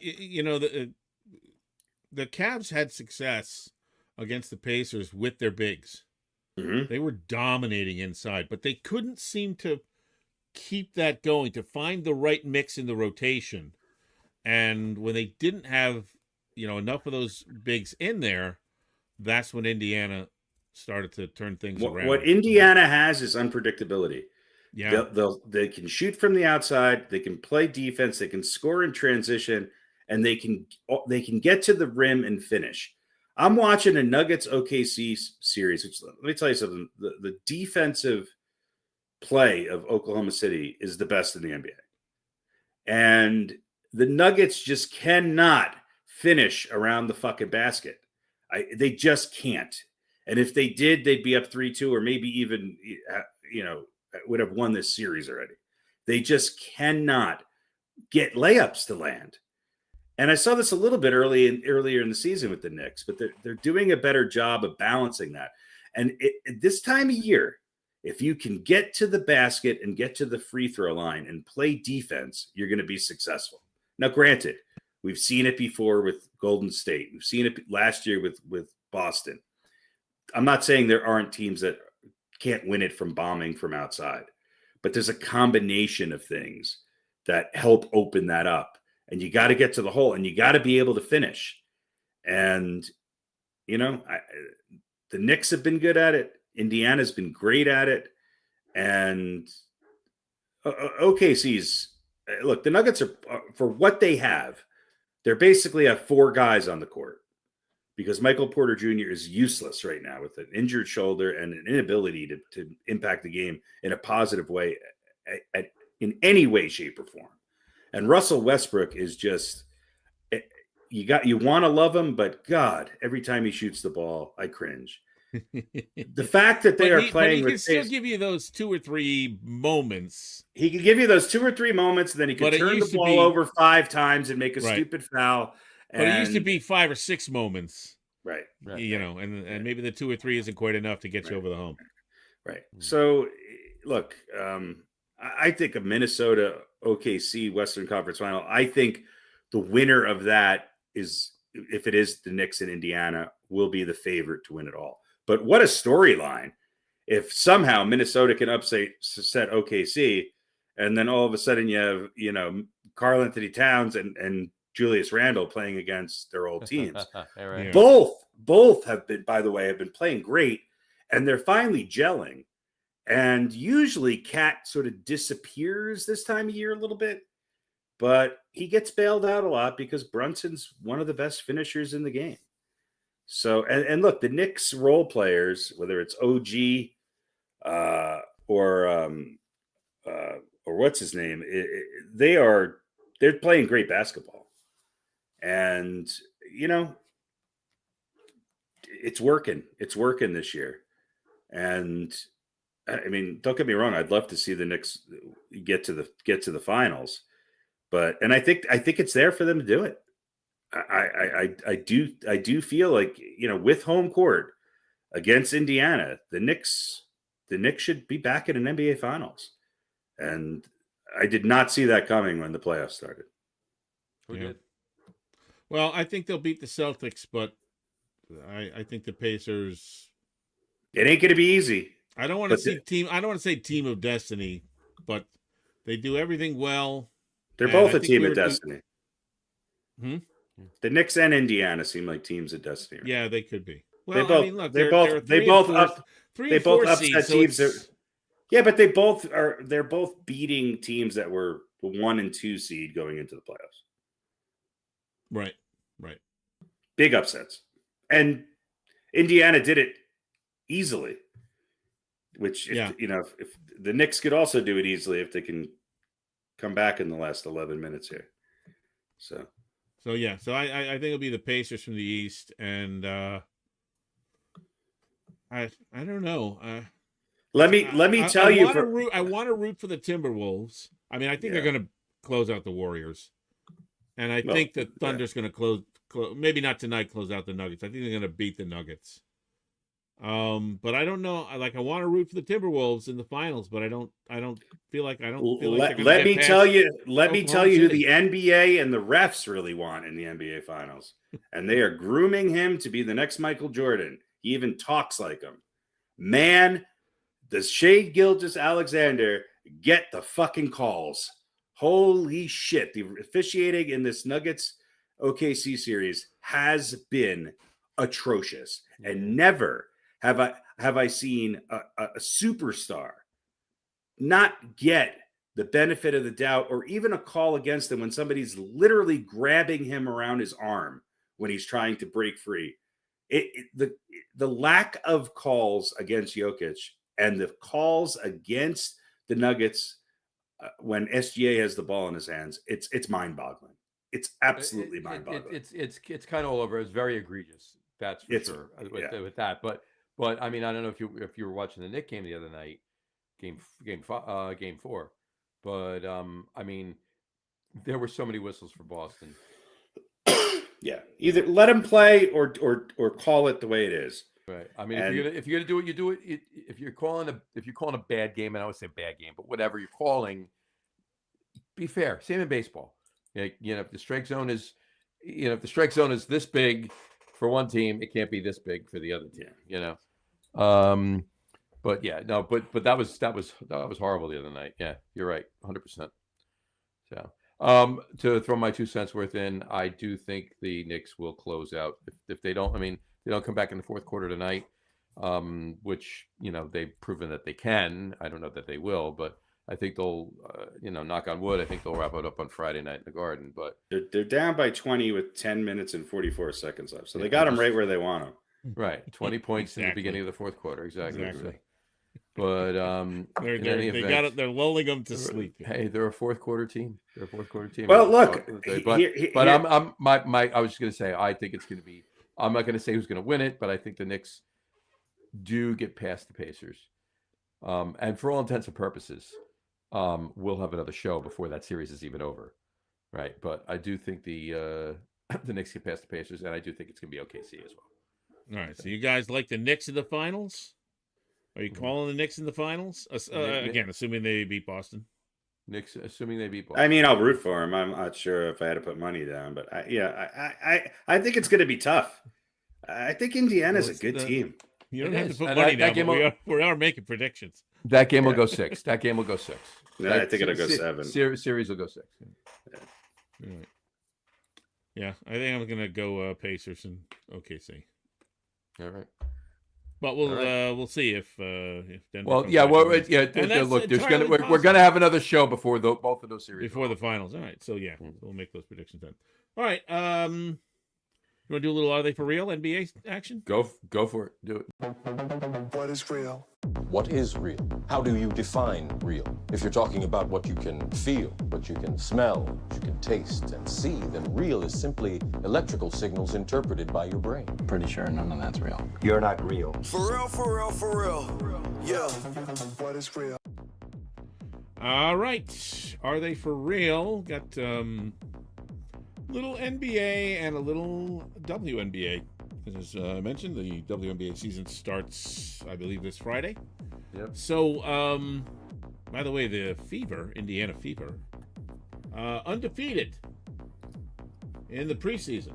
The Cavs had success against the Pacers with their bigs. Mm-hmm. They were dominating inside, but they couldn't seem to keep that going, to find the right mix in the rotation. And when they didn't have, enough of those bigs in there, that's when Indiana started to turn things around. What Indiana has is unpredictability. Yeah, they can shoot from the outside, they can play defense, they can score in transition, and they can get to the rim and finish. I'm watching a Nuggets OKC series, which, let me tell you something, the defensive play of Oklahoma City is the best in the NBA. And the Nuggets just cannot finish around the fucking basket. They just can't. And if they did, they'd be up 3-2, or maybe even, would have won this series already. They just cannot get layups to land. And I saw this a little bit earlier in the season with the Knicks, but they're doing a better job of balancing that. And this time of year, if you can get to the basket and get to the free throw line and play defense, you're going to be successful. Now, granted, we've seen it before with Golden State. We've seen it last year with Boston. I'm not saying there aren't teams that can't win it from bombing from outside, but there's a combination of things that help open that up. And you got to get to the hole, and you got to be able to finish. And, the Knicks have been good at it. Indiana's been great at it. And OKC's, look, the Nuggets are, for what they have, they're basically have 4 guys on the court, because Michael Porter Jr. is useless right now with an injured shoulder and an inability to impact the game in a positive way in any way, shape, or form. And Russell Westbrook is just, you want to love him, but God, every time he shoots the ball, I cringe. The fact that they are playing, he can still give you those 2 or 3 moments. He can give you those 2 or 3 moments, and then he can turn the ball over 5 times and make a stupid foul. But it used to be 5 or 6 moments, right? And maybe the 2 or 3 isn't quite enough to get you over the hump. Right. So, look, I think a Minnesota OKC Western Conference Final, I think the winner of that is, if it is the Knicks in Indiana, will be the favorite to win it all. But what a storyline if somehow Minnesota can upset OKC, and then all of a sudden you have, Karl Anthony Towns and Julius Randle playing against their old teams. Right. Both have been, by the way, have been playing great, and they're finally gelling. And usually Cat sort of disappears this time of year a little bit, but he gets bailed out a lot because Brunson's one of the best finishers in the game. So, and look, the Knicks role players, whether it's OG or what's his name, they're playing great basketball, and it's working. It's working this year, and I mean, don't get me wrong. I'd love to see the Knicks get to the finals, and I think it's there for them to do it. I do feel like with home court against Indiana, the Knicks should be back in an NBA Finals, and I did not see that coming when the playoffs started. Who did? Well, I think they'll beat the Celtics, but I think the Pacers. It ain't going to be easy. I don't want to say team of destiny, but they do everything well. They're both a team of destiny. The Knicks and Indiana seem like teams of destiny. Right? Yeah, they could be. Well, they both upset teams. Yeah, but they're both beating teams that were the 1 and 2 seed going into the playoffs. Right. Big upsets. And Indiana did it easily. Which if the Knicks could also do it easily if they can come back in the last 11 minutes here. So I think it'll be the Pacers from the East, and I don't know. Let me tell you. I want to root for the Timberwolves. I mean, I think they're going to close out the Warriors, and I think the Thunder's going to close. Maybe not tonight. Close out the Nuggets. I think they're going to beat the Nuggets. But I don't know. I want to root for the Timberwolves in the finals, but I don't feel like Let me tell you who the NBA and the refs really want in the NBA finals. And they are grooming him to be the next Michael Jordan. He even talks like him. Man, does Shai Gilgeous-Alexander get the fucking calls? Holy shit. The officiating in this Nuggets OKC series has been atrocious. And never have I seen a superstar not get the benefit of the doubt or even a call against him when somebody's literally grabbing him around his arm when he's trying to break free. The lack of calls against Jokic and the calls against the Nuggets when SGA has the ball in his hands, it's mind-boggling. It's absolutely mind-boggling. It's kind of all over. It's very egregious. That's for sure with that. But I mean, I don't know if you were watching the Knicks game the other night, game 4. But I mean, there were so many whistles for Boston. Yeah, either let him play or call it the way it is. Right. I mean, if you're gonna do it, you do it. If you're calling a bad game, and I would say bad game, but whatever you're calling, be fair. Same in baseball. If the strike zone is, if the strike zone is this big for one team, it can't be this big for the other team. But that was horrible the other night. Yeah, you're right, 100%. So, to throw my 2 cents worth in, I do think the Knicks will close out if they don't. I mean, they don't come back in the fourth quarter tonight, which they've proven that they can. I don't know that they will, but I think they'll, knock on wood, I think they'll wrap it up on Friday night in the Garden. But they're down by 20 with 10 minutes and 44 seconds left, so they got them right where they want them. Right, 20 points in the beginning of the fourth quarter, exactly. So, but they're lulling them to sleep. Hey, they're a fourth quarter team. Well, look, I was just going to say, I think it's going to be. I'm not going to say who's going to win it, but I think the Knicks do get past the Pacers. And for all intents and purposes, we'll have another show before that series is even over, right? But I do think the Knicks get past the Pacers, and I do think it's going to be OKC as well. All right, so you guys like the Knicks in the finals? Are you calling the Knicks in the finals? Again, assuming they beat Boston. Knicks, assuming they beat Boston. I mean, I'll root for them. I'm not sure if I had to put money down, but I think it's going to be tough. I think Indiana's a good team. You don't have to put money down, but we are making predictions. That game will go 6. That game will go 6. No, I think it'll go 7. Series will go 6. Yeah. All right. Yeah, I think I'm going to go Pacers and OKC. All right. But we'll see if Denver. Well, comes yeah, back well, and wins. And that's look, entirely we're possible. gonna have another show before both of those series. Before the finals. All right, so yeah, we'll make those predictions then. All right, you want to do a little Are They For Real NBA action? Go for it. Do it. What is real? What is real? How do you define real? If you're talking about what you can feel, what you can smell, what you can taste and see, then real is simply electrical signals interpreted by your brain. Pretty sure none of that's real. You're not real. For real, for real, for real. Yeah. What is real? All right, Are They For Real? Got little NBA and a little WNBA. As I mentioned, the WNBA season starts, I believe, this Friday. Yep. So, by the way, the Fever, Indiana Fever, undefeated in the preseason.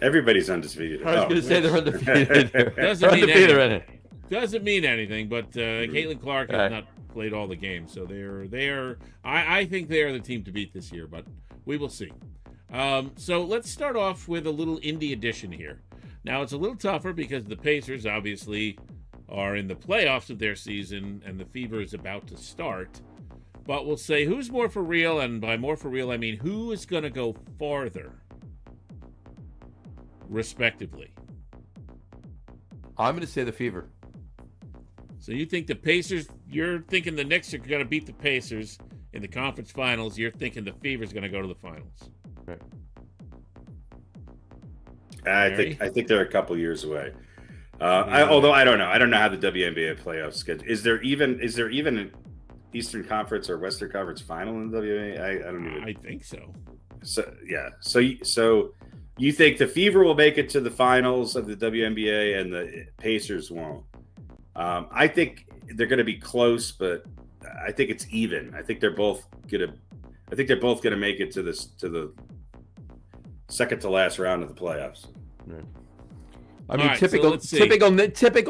Everybody's undefeated. I was going to say they're undefeated. Doesn't mean Undefeated anything. right now. Doesn't mean anything, but Caitlin Clark has Right. not played all the games, so they're. I think they are the team to beat this year, but we will see. So let's start off with a little indie edition here. Now it's a little tougher because the Pacers obviously are in the playoffs of their season, and the Fever is about to start. But we'll say who's more for real, and by more for real I mean who is going to go farther, respectively. I'm going to say the Fever. So you think the Pacers, you're thinking the Knicks are going to beat the Pacers in the conference finals. You're thinking the Fever's going to go to the finals. Right. I think they're a couple years away. Although I don't know. I don't know how the WNBA playoffs schedule. Is there even an Eastern Conference or Western Conference final in the WNBA? I don't even. I think so. So yeah. So you think the Fever will make it to the finals of the WNBA and the Pacers won't? I think they're going to be close, but I think it's even. I think they're both gonna make it to the second to last round of the playoffs. Right. I mean, All right, so let's see. typical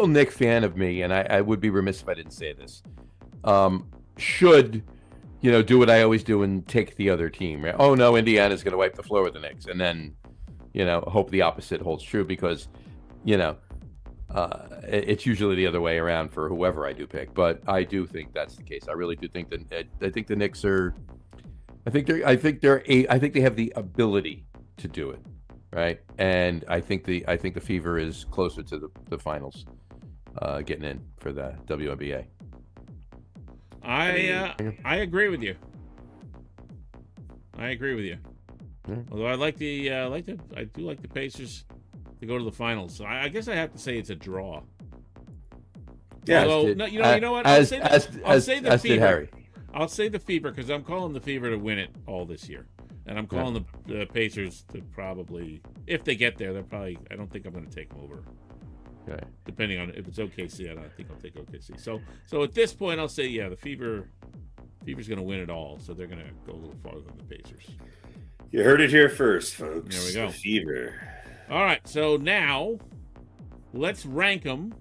Nick fan of me, and I would be remiss if I didn't say this. Should do what I always do and take the other team. Right? Oh no, Indiana's going to wipe the floor with the Knicks, and then hope the opposite holds true because it's usually the other way around for whoever I do pick. But I do think that's the case. I really do think that I think the Knicks are. I think they have the ability to do it, right? And I think the Fever is closer to the finals, getting in for the WNBA. I agree with you. Although I do like the Pacers to go to the finals. So I guess I have to say it's a draw. Yeah. Although, no, you know what? I'll say the Fever. Harry. I'll say the Fever because I'm calling the Fever to win it all this year. And I'm calling the Pacers to probably, if they get there, I don't think I'm going to take them over. Okay. Depending on if it's OKC, I don't think I'll take OKC. So at this point, I'll say, yeah, the Fever's going to win it all. So they're going to go a little farther than the Pacers. You heard it here first, folks. There we go. The Fever. All right. So now let's rank them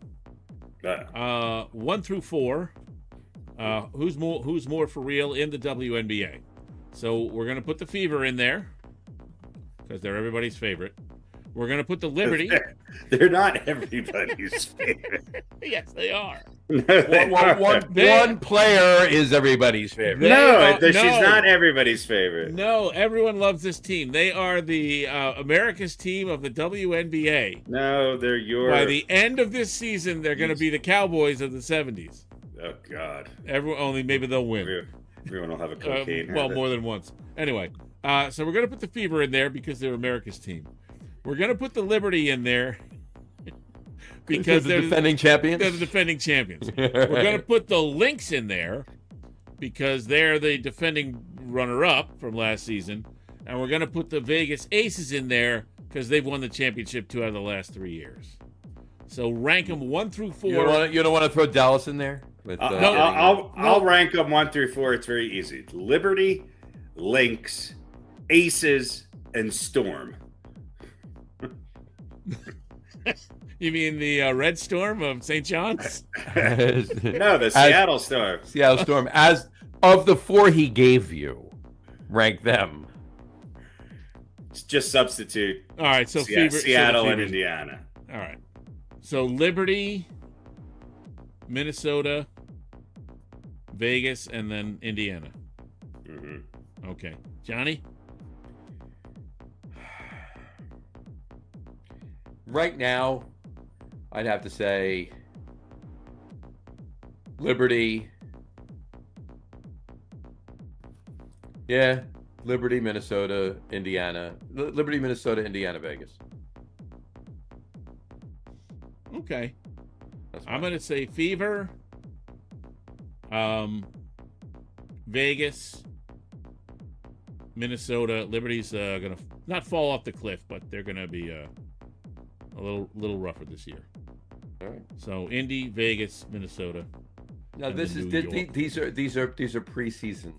1 through 4. Who's more for real in the WNBA? So we're going to put the Fever in there because they're everybody's favorite. We're going to put the Liberty. They're not everybody's favorite. Yes, they are. One player is everybody's favorite. She's not everybody's favorite. No, everyone loves this team. They are the America's team of the WNBA. No, they're yours. By the end of this season, they're going to be the Cowboys of the 70s. Oh, God. Only maybe they'll win. Everyone will have a cocaine well, habit. more than once. Anyway, so we're going to put the Fever in there because they're America's team. We're going to put the Liberty in there because they're the defending champions. They're the defending champions. We're going to put the Lynx in there because they're the defending runner-up from last season. And we're going to put the Vegas Aces in there because they've won the championship 2 out of the last 3 years. So rank them 1 through 4. You don't want to throw Dallas in there? I'll rank them 1 through 4. It's very easy. Liberty, Lynx, Aces, and Storm. You mean the Red Storm of St. John's? No, the Seattle Storm. Seattle Storm. As of the 4 he gave you, rank them. Just substitute. All right, so Seattle so and Indiana. All right. So Liberty, Minnesota, Vegas, and then Indiana. Mm-hmm. Okay. Johnny? Right now, I'd have to say Liberty. Yeah, Liberty, Minnesota, Indiana. Liberty, Minnesota, Indiana, Vegas. Okay. That's I'm fine. going to say Fever, Vegas, Minnesota. Liberty's going to not fall off the cliff, but they're going to be a little rougher this year. All right. So Indy, Vegas, Minnesota. Now and this then is New York. these are preseason.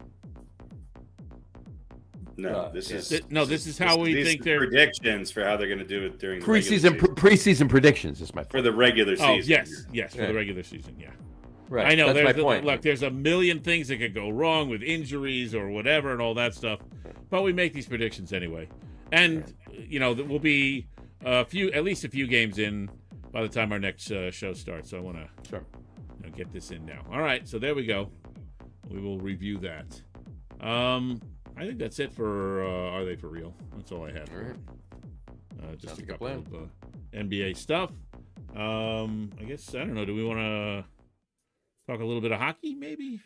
No, this yeah. is This is how we these think are they're predictions for how they're going to do it during the Preseason regular season. preseason predictions is my For point. the regular season. Oh, yes, for Yeah. the regular season, yeah. Right. I know. That's my There's point. Look, there's a million things that could go wrong with injuries or whatever and all that stuff, but we make these predictions anyway. And we'll be at least a few games in by the time our next show starts. So I want to get this in now. All right, so there we go. We will review that. I think that's it for Are They For Real? That's all I have. All right. Just Sounds a like a couple plan. of NBA stuff. I guess, I don't know, do we want to talk a little bit of hockey, maybe?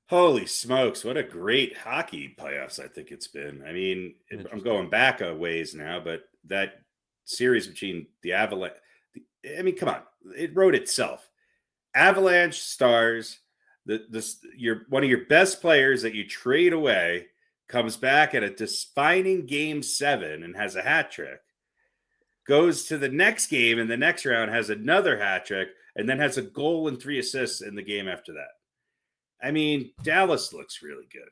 Holy smokes, what a great hockey playoffs I think it's been. I mean, I'm going back a ways now, but that series between the Avalanche, I mean, come on, it wrote itself. Avalanche Stars, your one of your best players that you trade away comes back at a defining game 7 and has a hat trick, goes to the next game in the next round, has another hat trick, and then has a goal and 3 assists in the game after that. I mean, Dallas looks really good.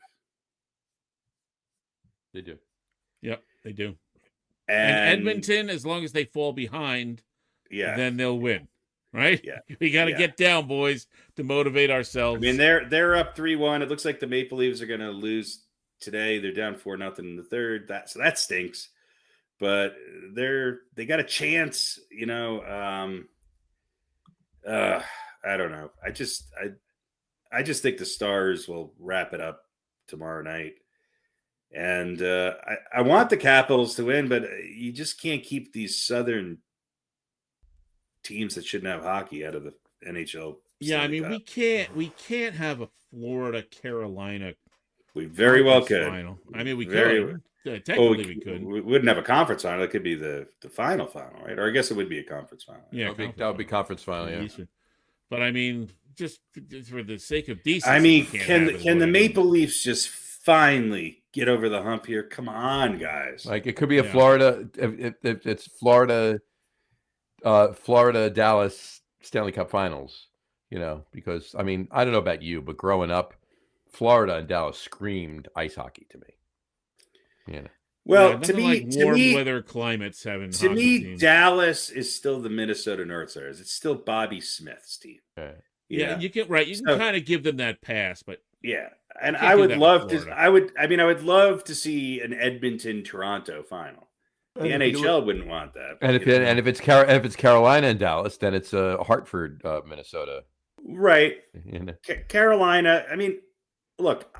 They do. Yep, they do. And Edmonton, as long as they fall behind, yeah, then they'll win, right? Yeah. We got to get down, boys, to motivate ourselves. I mean, they're up 3-1. It looks like the Maple Leafs are going to lose today. They're down 4-0 in the third. So that stinks. But they got a chance, I don't know. I just think the Stars will wrap it up tomorrow night. And I want the Capitals to win, but you just can't keep these Southern teams that shouldn't have hockey out of the NHL. Yeah, I Stanley mean, Cup. we can't have a Florida Carolina. We very well conference could. Final. I mean, we Very could. Technically, we could. We wouldn't have a conference final. It could be the final, right? Or I guess it would be a conference final. Yeah, That would be conference final. Yeah. But I mean, just for the sake of decency, I mean, we can't have it can the what it Maple Leafs just finally get over the hump here? Come on, guys. Like it could be a Yeah. Florida. If it's Florida, Dallas Stanley Cup Finals. Because I mean, I don't know about you, but growing up, Florida and Dallas screamed ice hockey to me. Well, Yeah, to nothing me, like to warm me, weather climates having to hockey me, teams. Dallas is still the Minnesota North Stars. It's still Bobby Smith's team. Yeah, you can kind of give them that pass, but Yeah, and Can't I do would that love with to. Florida. I would love to see an Edmonton Toronto final. The And if you NHL wouldn't want that. And if it's Carolina and Dallas, then it's Hartford, Minnesota. right, You know? Carolina. I mean, look,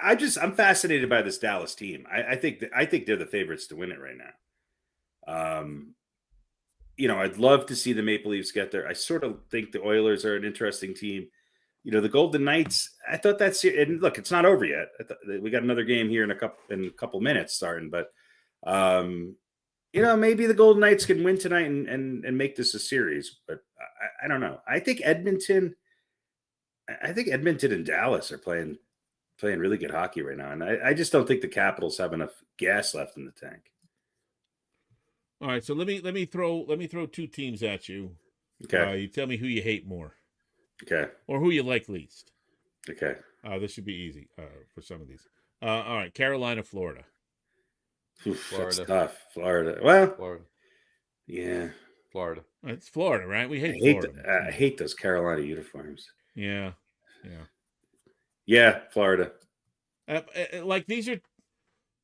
I'm fascinated by this Dallas team. I think they're the favorites to win it right now. I'd love to see the Maple Leafs get there. I sort of think the Oilers are an interesting team. The Golden Knights. I thought that's, and look, it's not over yet. We got another game here in a couple minutes starting, but maybe the Golden Knights can win tonight and make this a series. But I don't know. I think Edmonton and Dallas are playing really good hockey right now, and I just don't think the Capitals have enough gas left in the tank. all right. So let me throw two teams at you. Okay. You tell me who you hate more, Okay. or who you like least. Okay. This should be easy for some of these. All right, Carolina, Florida. Oof, that's Florida. tough. Florida. Well, Florida. yeah. Florida. It's Florida, right? We I hate hate Florida. I hate those Carolina uniforms. Yeah. Yeah, Florida. Like these are,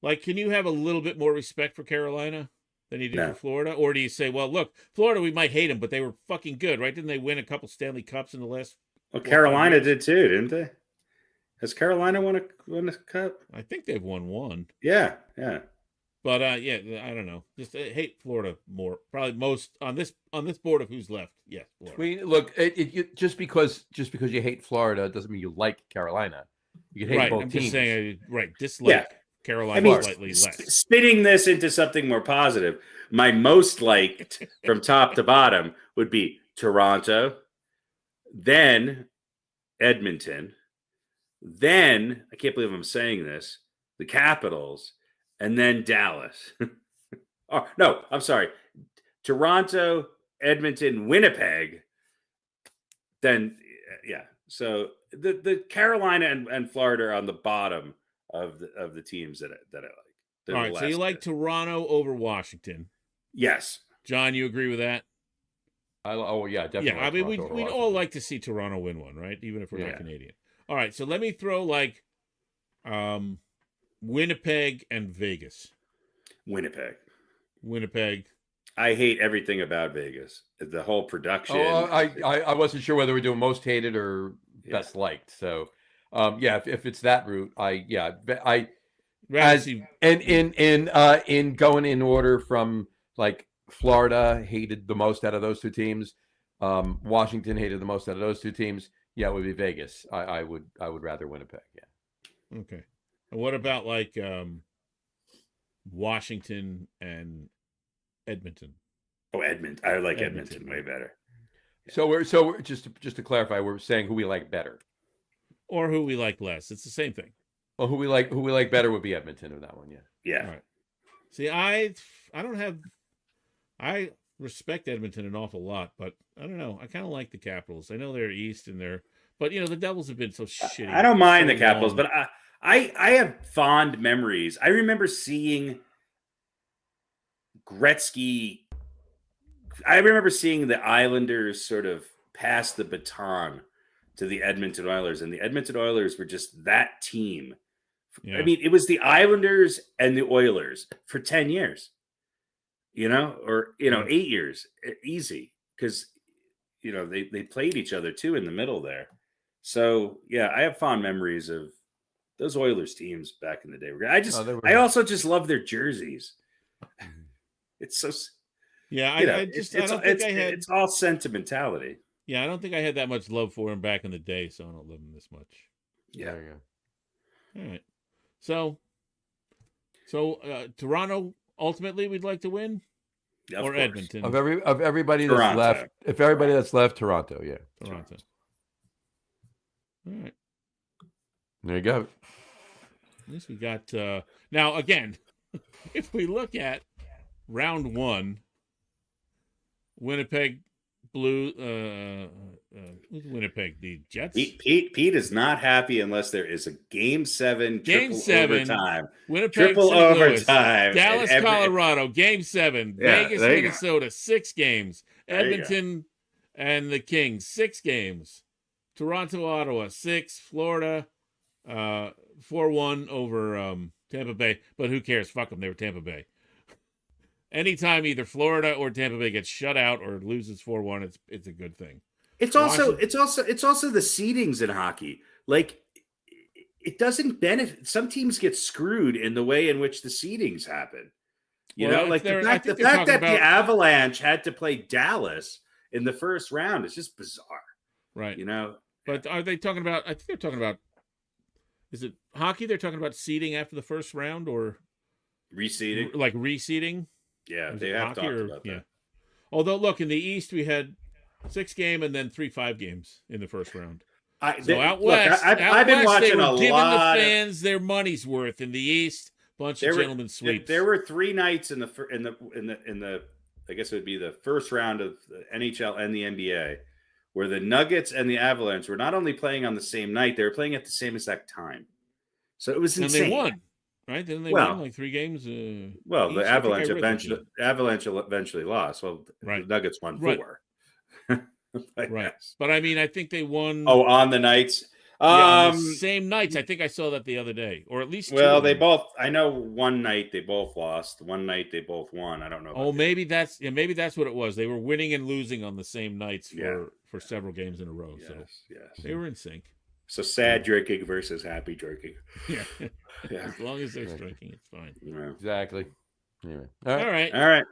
like, can you have a little bit more respect for Carolina than you do No. for Florida, or do you say, well, look, Florida, we might hate them, but they were fucking good, right? Didn't they win a couple Stanley Cups in the last Well, Carolina did too, didn't they? Has Carolina won a cup? I think they've won one. Yeah. But yeah, I don't know. Just hate Florida more. Probably most on this board of who's left. Yes, Florida. Look, just because you hate Florida doesn't mean you like Carolina. You can hate both I'm teams. just saying, dislike Carolina slightly less. Spinning this into something more positive, my most liked from top to bottom would be Toronto, then Edmonton, then I can't believe I'm saying this, the Capitals, and then Dallas. Oh, no, I'm sorry. Toronto, Edmonton, Winnipeg. Then, yeah. So the Carolina and Florida are on the bottom of the teams that I like. All right, so you like Toronto over Washington? Yes. John, you agree with that? Yeah, definitely. Yeah, I mean, we'd all like to see Toronto win one, right? Even if we're not Canadian. All right, so let me throw like Winnipeg and Vegas. Winnipeg. I hate everything about Vegas. The whole production. I wasn't sure whether we're doing most hated or best liked. So, if it's that route, in going in order from like Florida hated the most out of those two teams. Washington hated the most out of those two teams. Yeah, it would be Vegas. I would rather Winnipeg. Yeah. Okay. And what about like Washington and Edmonton? Oh, Edmonton. I like Edmonton way better. So we're just to clarify, we're saying who we like better, or who we like less. It's the same thing. Well, who we like better would be Edmonton in that one. Yeah. Yeah. All right. See, I respect Edmonton an awful lot, but I don't know. I kind of like the Capitals. I know they're East and but the Devils have been so shitty. I don't mind the Capitals, but I have fond memories. I remember seeing Gretzky. I remember seeing the Islanders sort of pass the baton to the Edmonton Oilers, and the Edmonton Oilers were just that team. Yeah. I mean, it was the Islanders and the Oilers for 10 years, or 8 years, easy, because they played each other too in the middle there. So yeah, I have fond memories of those Oilers teams back in the day. I also just love their jerseys. It's so. Yeah, it's all sentimentality. Yeah, I don't think I had that much love for him back in the day, so I don't love him this much. Yeah. There you go. All right. So Toronto ultimately we'd like to win, or course. Edmonton of everybody that's Toronto. left. If everybody that's left, Toronto, yeah, Toronto. All right. There you go. At least we got now again. If we look at round one, Winnipeg Blue. Winnipeg, the Jets. Pete is not happy unless there is a Game 7, overtime. Winnipeg, triple St. overtime. Louis, Dallas, Colorado, Game 7. Vegas, Minnesota, 6 games. Edmonton and the Kings, 6 games. Toronto, Ottawa, 6. Florida, 4-1 over Tampa Bay. But who cares? Fuck them. They were Tampa Bay. Anytime either Florida or Tampa Bay gets shut out or loses 4-1, it's a good thing. It's also the seedings in hockey. Like, it doesn't benefit. Some teams get screwed in the way in which the seedings happen. The fact that the Avalanche had to play Dallas in the first round is just bizarre. Right. But are they talking about? I think they're talking about. Is it hockey? They're talking about seeding after the first round or reseeding? Like reseeding. Yeah, they have talked about that. Yeah. Although, look, in the East, we had 6-game and then 3-5 games in the first round. I've been watching a lot. Giving the fans their money's worth in the East. Bunch of gentlemen sweeps. There were 3 nights in the I guess it would be the first round of the NHL and the NBA, where the Nuggets and the Avalanche were not only playing on the same night, they were playing at the same exact time. So it was insane. And they won. Right? Didn't they win like 3 games? The Avalanche eventually lost. Well, the Nuggets won 4. Right. But I mean, I think they won. Oh, on the nights. on the same nights. I think I saw that the other day, or at least two Well, of they them. both. I know one night they both lost. One night they both won. I don't know. Oh, maybe that's what it was. They were winning and losing on the same nights Yeah. for several games in a row. So Yes. they were in sync. So sad drinking versus happy drinking. Yeah. Yeah. As long as they're drinking, it's fine. Yeah. Exactly. Anyway. All right. All right.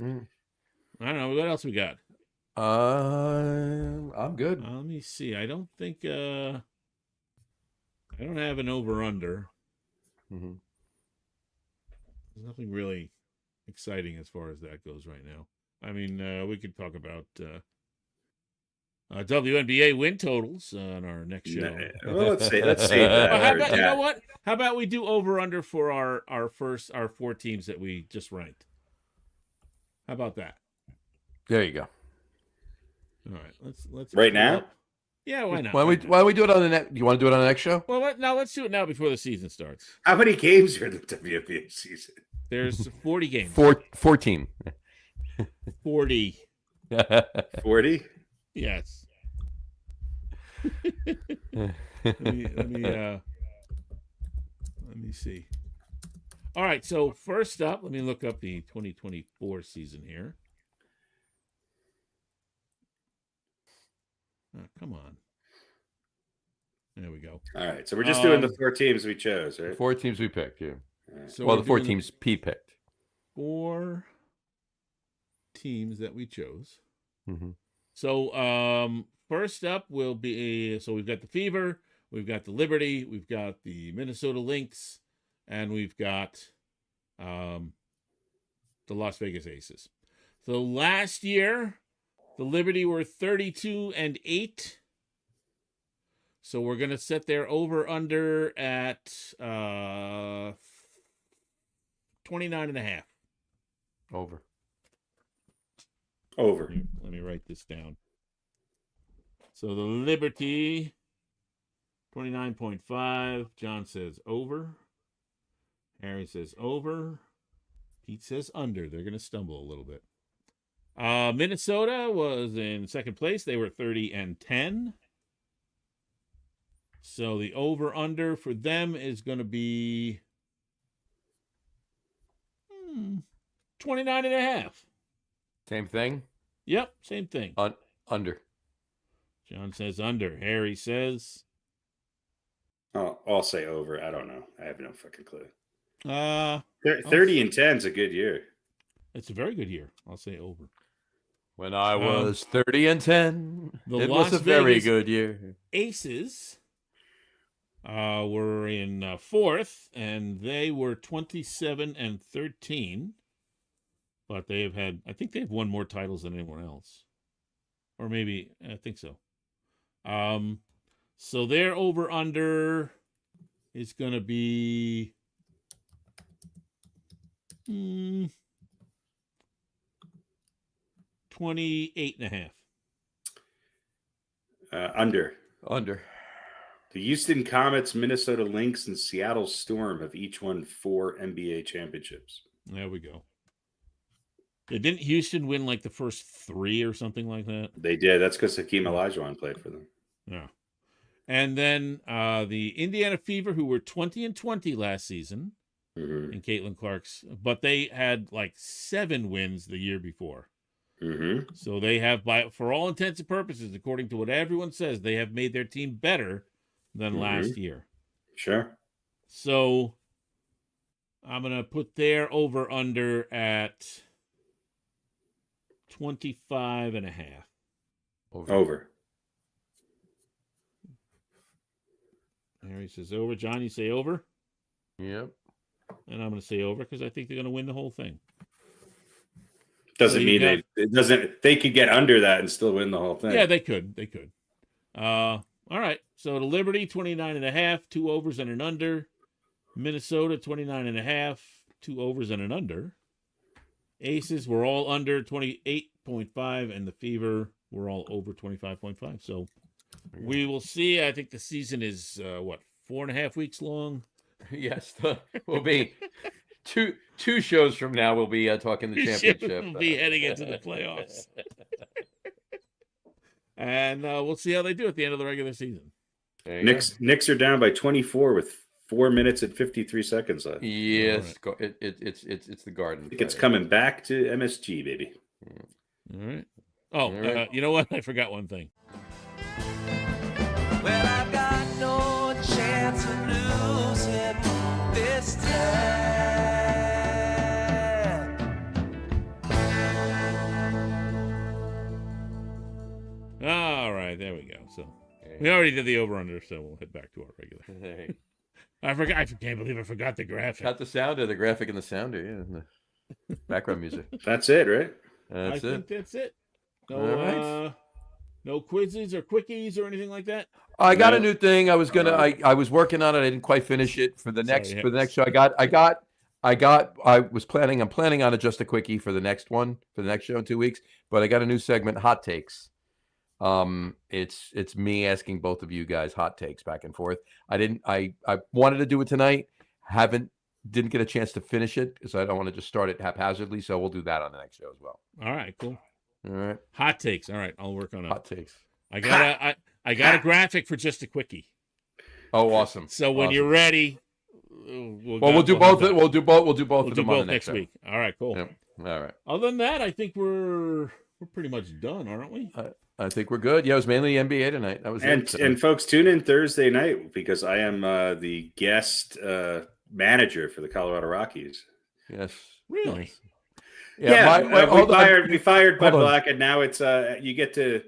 I don't know. What else we got? I'm good. Let me see. I don't think I don't have an over-under. Mm-hmm. There's nothing really exciting as far as that goes right now. I mean, we could talk about WNBA win totals on our next show. Well, let's save that. Well, for you know that. what? How about we do over-under for our four teams that we just ranked? How about that? There you go. All right, let's Right pull now? up. Yeah, why not? Why don't we do it on the next? You want to do it on the next show? Well, let's do it now before the season starts. How many games are in the WNBA season? There's 40 games. 14. 40. 40? Yes. let me see. All right, so first up, let me look up the 2024 season here. Oh, come on. There we go. All right. So we're just doing the 4 teams we chose, right? 4 teams we picked. Yeah. So Well, we're the 4 doing teams P picked. 4 teams that we chose. Mm-hmm. So first up will be, so we've got the Fever, we've got the Liberty, we've got the Minnesota Lynx, and we've got the Las Vegas Aces. So last year, the Liberty were 32-8. So we're going to set their over-under at 29.5. Over. Let me write this down. So the Liberty, 29.5. John says over. Harry says over. Pete says under. They're going to stumble a little bit. Minnesota was in second place. They were 30-10. So the over-under for them is going to be 29.5. Same thing? Yep, same thing. Under. John says under. Harry says... Oh, I'll say over. I don't know. I have no fucking clue. 30 and 10 is a good year. It's a very good year. I'll say over. When I was 30-10, it was a very good year. Aces were in fourth, and they were 27-13. But they have had, I think they've won more titles than anyone else. Or maybe, I think so. So their over-under is going to be 28.5. Under. The Houston Comets, Minnesota Lynx, and Seattle Storm have each won 4 NBA championships. There we go. Didn't Houston win like the first 3 or something like that? They did. That's because Hakeem Olajuwon played for them. Yeah. And then the Indiana Fever, who were 20-20 last season, in Caitlin Clark's, but they had like 7 wins the year before. Mm-hmm. So they have, for all intents and purposes, according to what everyone says, they have made their team better than last year. Sure. So I'm going to put their over-under at 25.5. Over. Harry says over. John, you say over? Yep. And I'm going to say over because I think they're going to win the whole thing. Doesn't mean it doesn't. They could get under that and still win the whole thing. Yeah, they could. All right. So the Liberty 29.5, 2 overs and an under. Minnesota 29.5, 2 overs and an under. Aces were all under 28.5, and the Fever were all over 25.5. So we will see. I think the season is 4.5 weeks long. Yes, we'll be two shows from now. We'll be talking the championship. We'll be heading into the playoffs, and we'll see how they do at the end of the regular season. There you Knicks are down by 24 with 4 minutes and 53 seconds left. go. Yes, it's the Garden. I think it's coming back to MSG, baby. All right. Oh, All right. you know what? I forgot one thing. Well, I've got no chance of losing this time. All right, there we go. So we already did the over/under, so we'll head back to our regular. Hey. I forgot. I can't believe I forgot the graphic. Got the sounder, the graphic and the sounder, yeah. And the background music. That's it, right? That's I it. think that's it. No, All right. no quizzes or quickies or anything like that. I got No. a new thing. I was working on it. I didn't quite finish it for the next show. I'm planning on just a quickie for the next show in 2 weeks, but I got a new segment, Hot Takes. It's me asking both of you guys hot takes back and forth. I wanted to do it tonight. Didn't get a chance to finish it because I don't want to just start it haphazardly. So we'll do that on the next show as well. All right, cool. All right. Hot takes. All right, I'll work on it. Hot takes. I got a graphic for just a quickie. Oh, awesome. So when you're ready, we'll do both of them on the next show. week. All right, cool. Yep. All right. Other than that, I think we're pretty much done, aren't we? I think we're good. Yeah, it was mainly NBA tonight. That was And folks, tune in Thursday night because I am the guest manager for the Colorado Rockies. Yes. Really? Yeah. We fired Bud Hold on. Black, and now it's you get to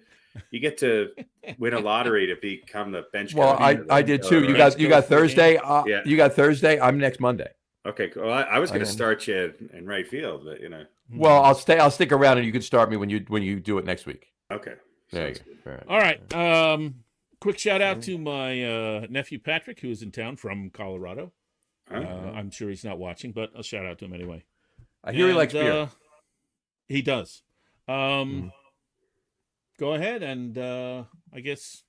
win a lottery to become the bench. Well, coach. I did too. You Right. got Thursday. Yeah. You got Thursday. I'm next Monday. Okay, cool. I was going to Okay. start you in right field, but Well, I'll stick around, and you can start me when you do it next week. Okay. There you Sounds go. good. All right. All right. Quick shout out to my nephew Patrick, who is in town from Colorado. I'm sure he's not watching, but a shout out to him anyway. I hear he likes beer. He does. Go ahead and I guess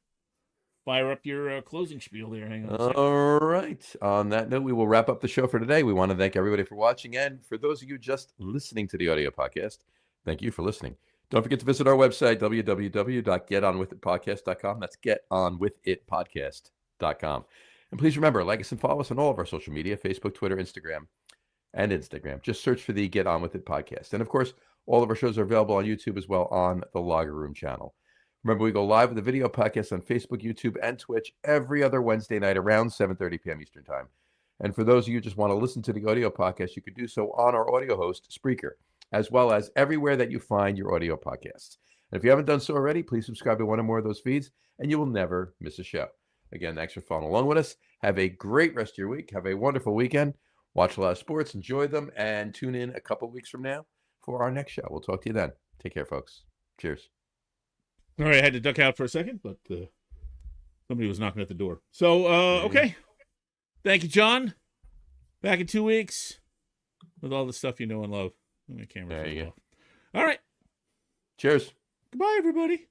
fire up your closing spiel there. Hang on a second. All right. On that note, we will wrap up the show for today. We want to thank everybody for watching, and for those of you just listening to the audio podcast, thank you for listening. Don't forget to visit our website, www.getonwithitpodcast.com. That's getonwithitpodcast.com. And please remember, like us and follow us on all of our social media, Facebook, Twitter, Instagram. Just search for the Get On With It podcast. And of course, all of our shows are available on YouTube as well on the Logger Room channel. Remember, we go live with the video podcast on Facebook, YouTube, and Twitch every other Wednesday night around 7:30 p.m. Eastern Time. And for those of you who just want to listen to the audio podcast, you could do so on our audio host, Spreaker, as well as everywhere that you find your audio podcasts. And if you haven't done so already, please subscribe to one or more of those feeds, and you will never miss a show. Again, thanks for following along with us. Have a great rest of your week. Have a wonderful weekend. Watch a lot of sports, enjoy them, and tune in a couple weeks from now for our next show. We'll talk to you then. Take care, folks. Cheers. All right, I had to duck out for a second, but somebody was knocking at the door. So, okay. Thank you, John. Back in 2 weeks with all the stuff you know and love. My camera's There you off. All right. Cheers. Goodbye, everybody.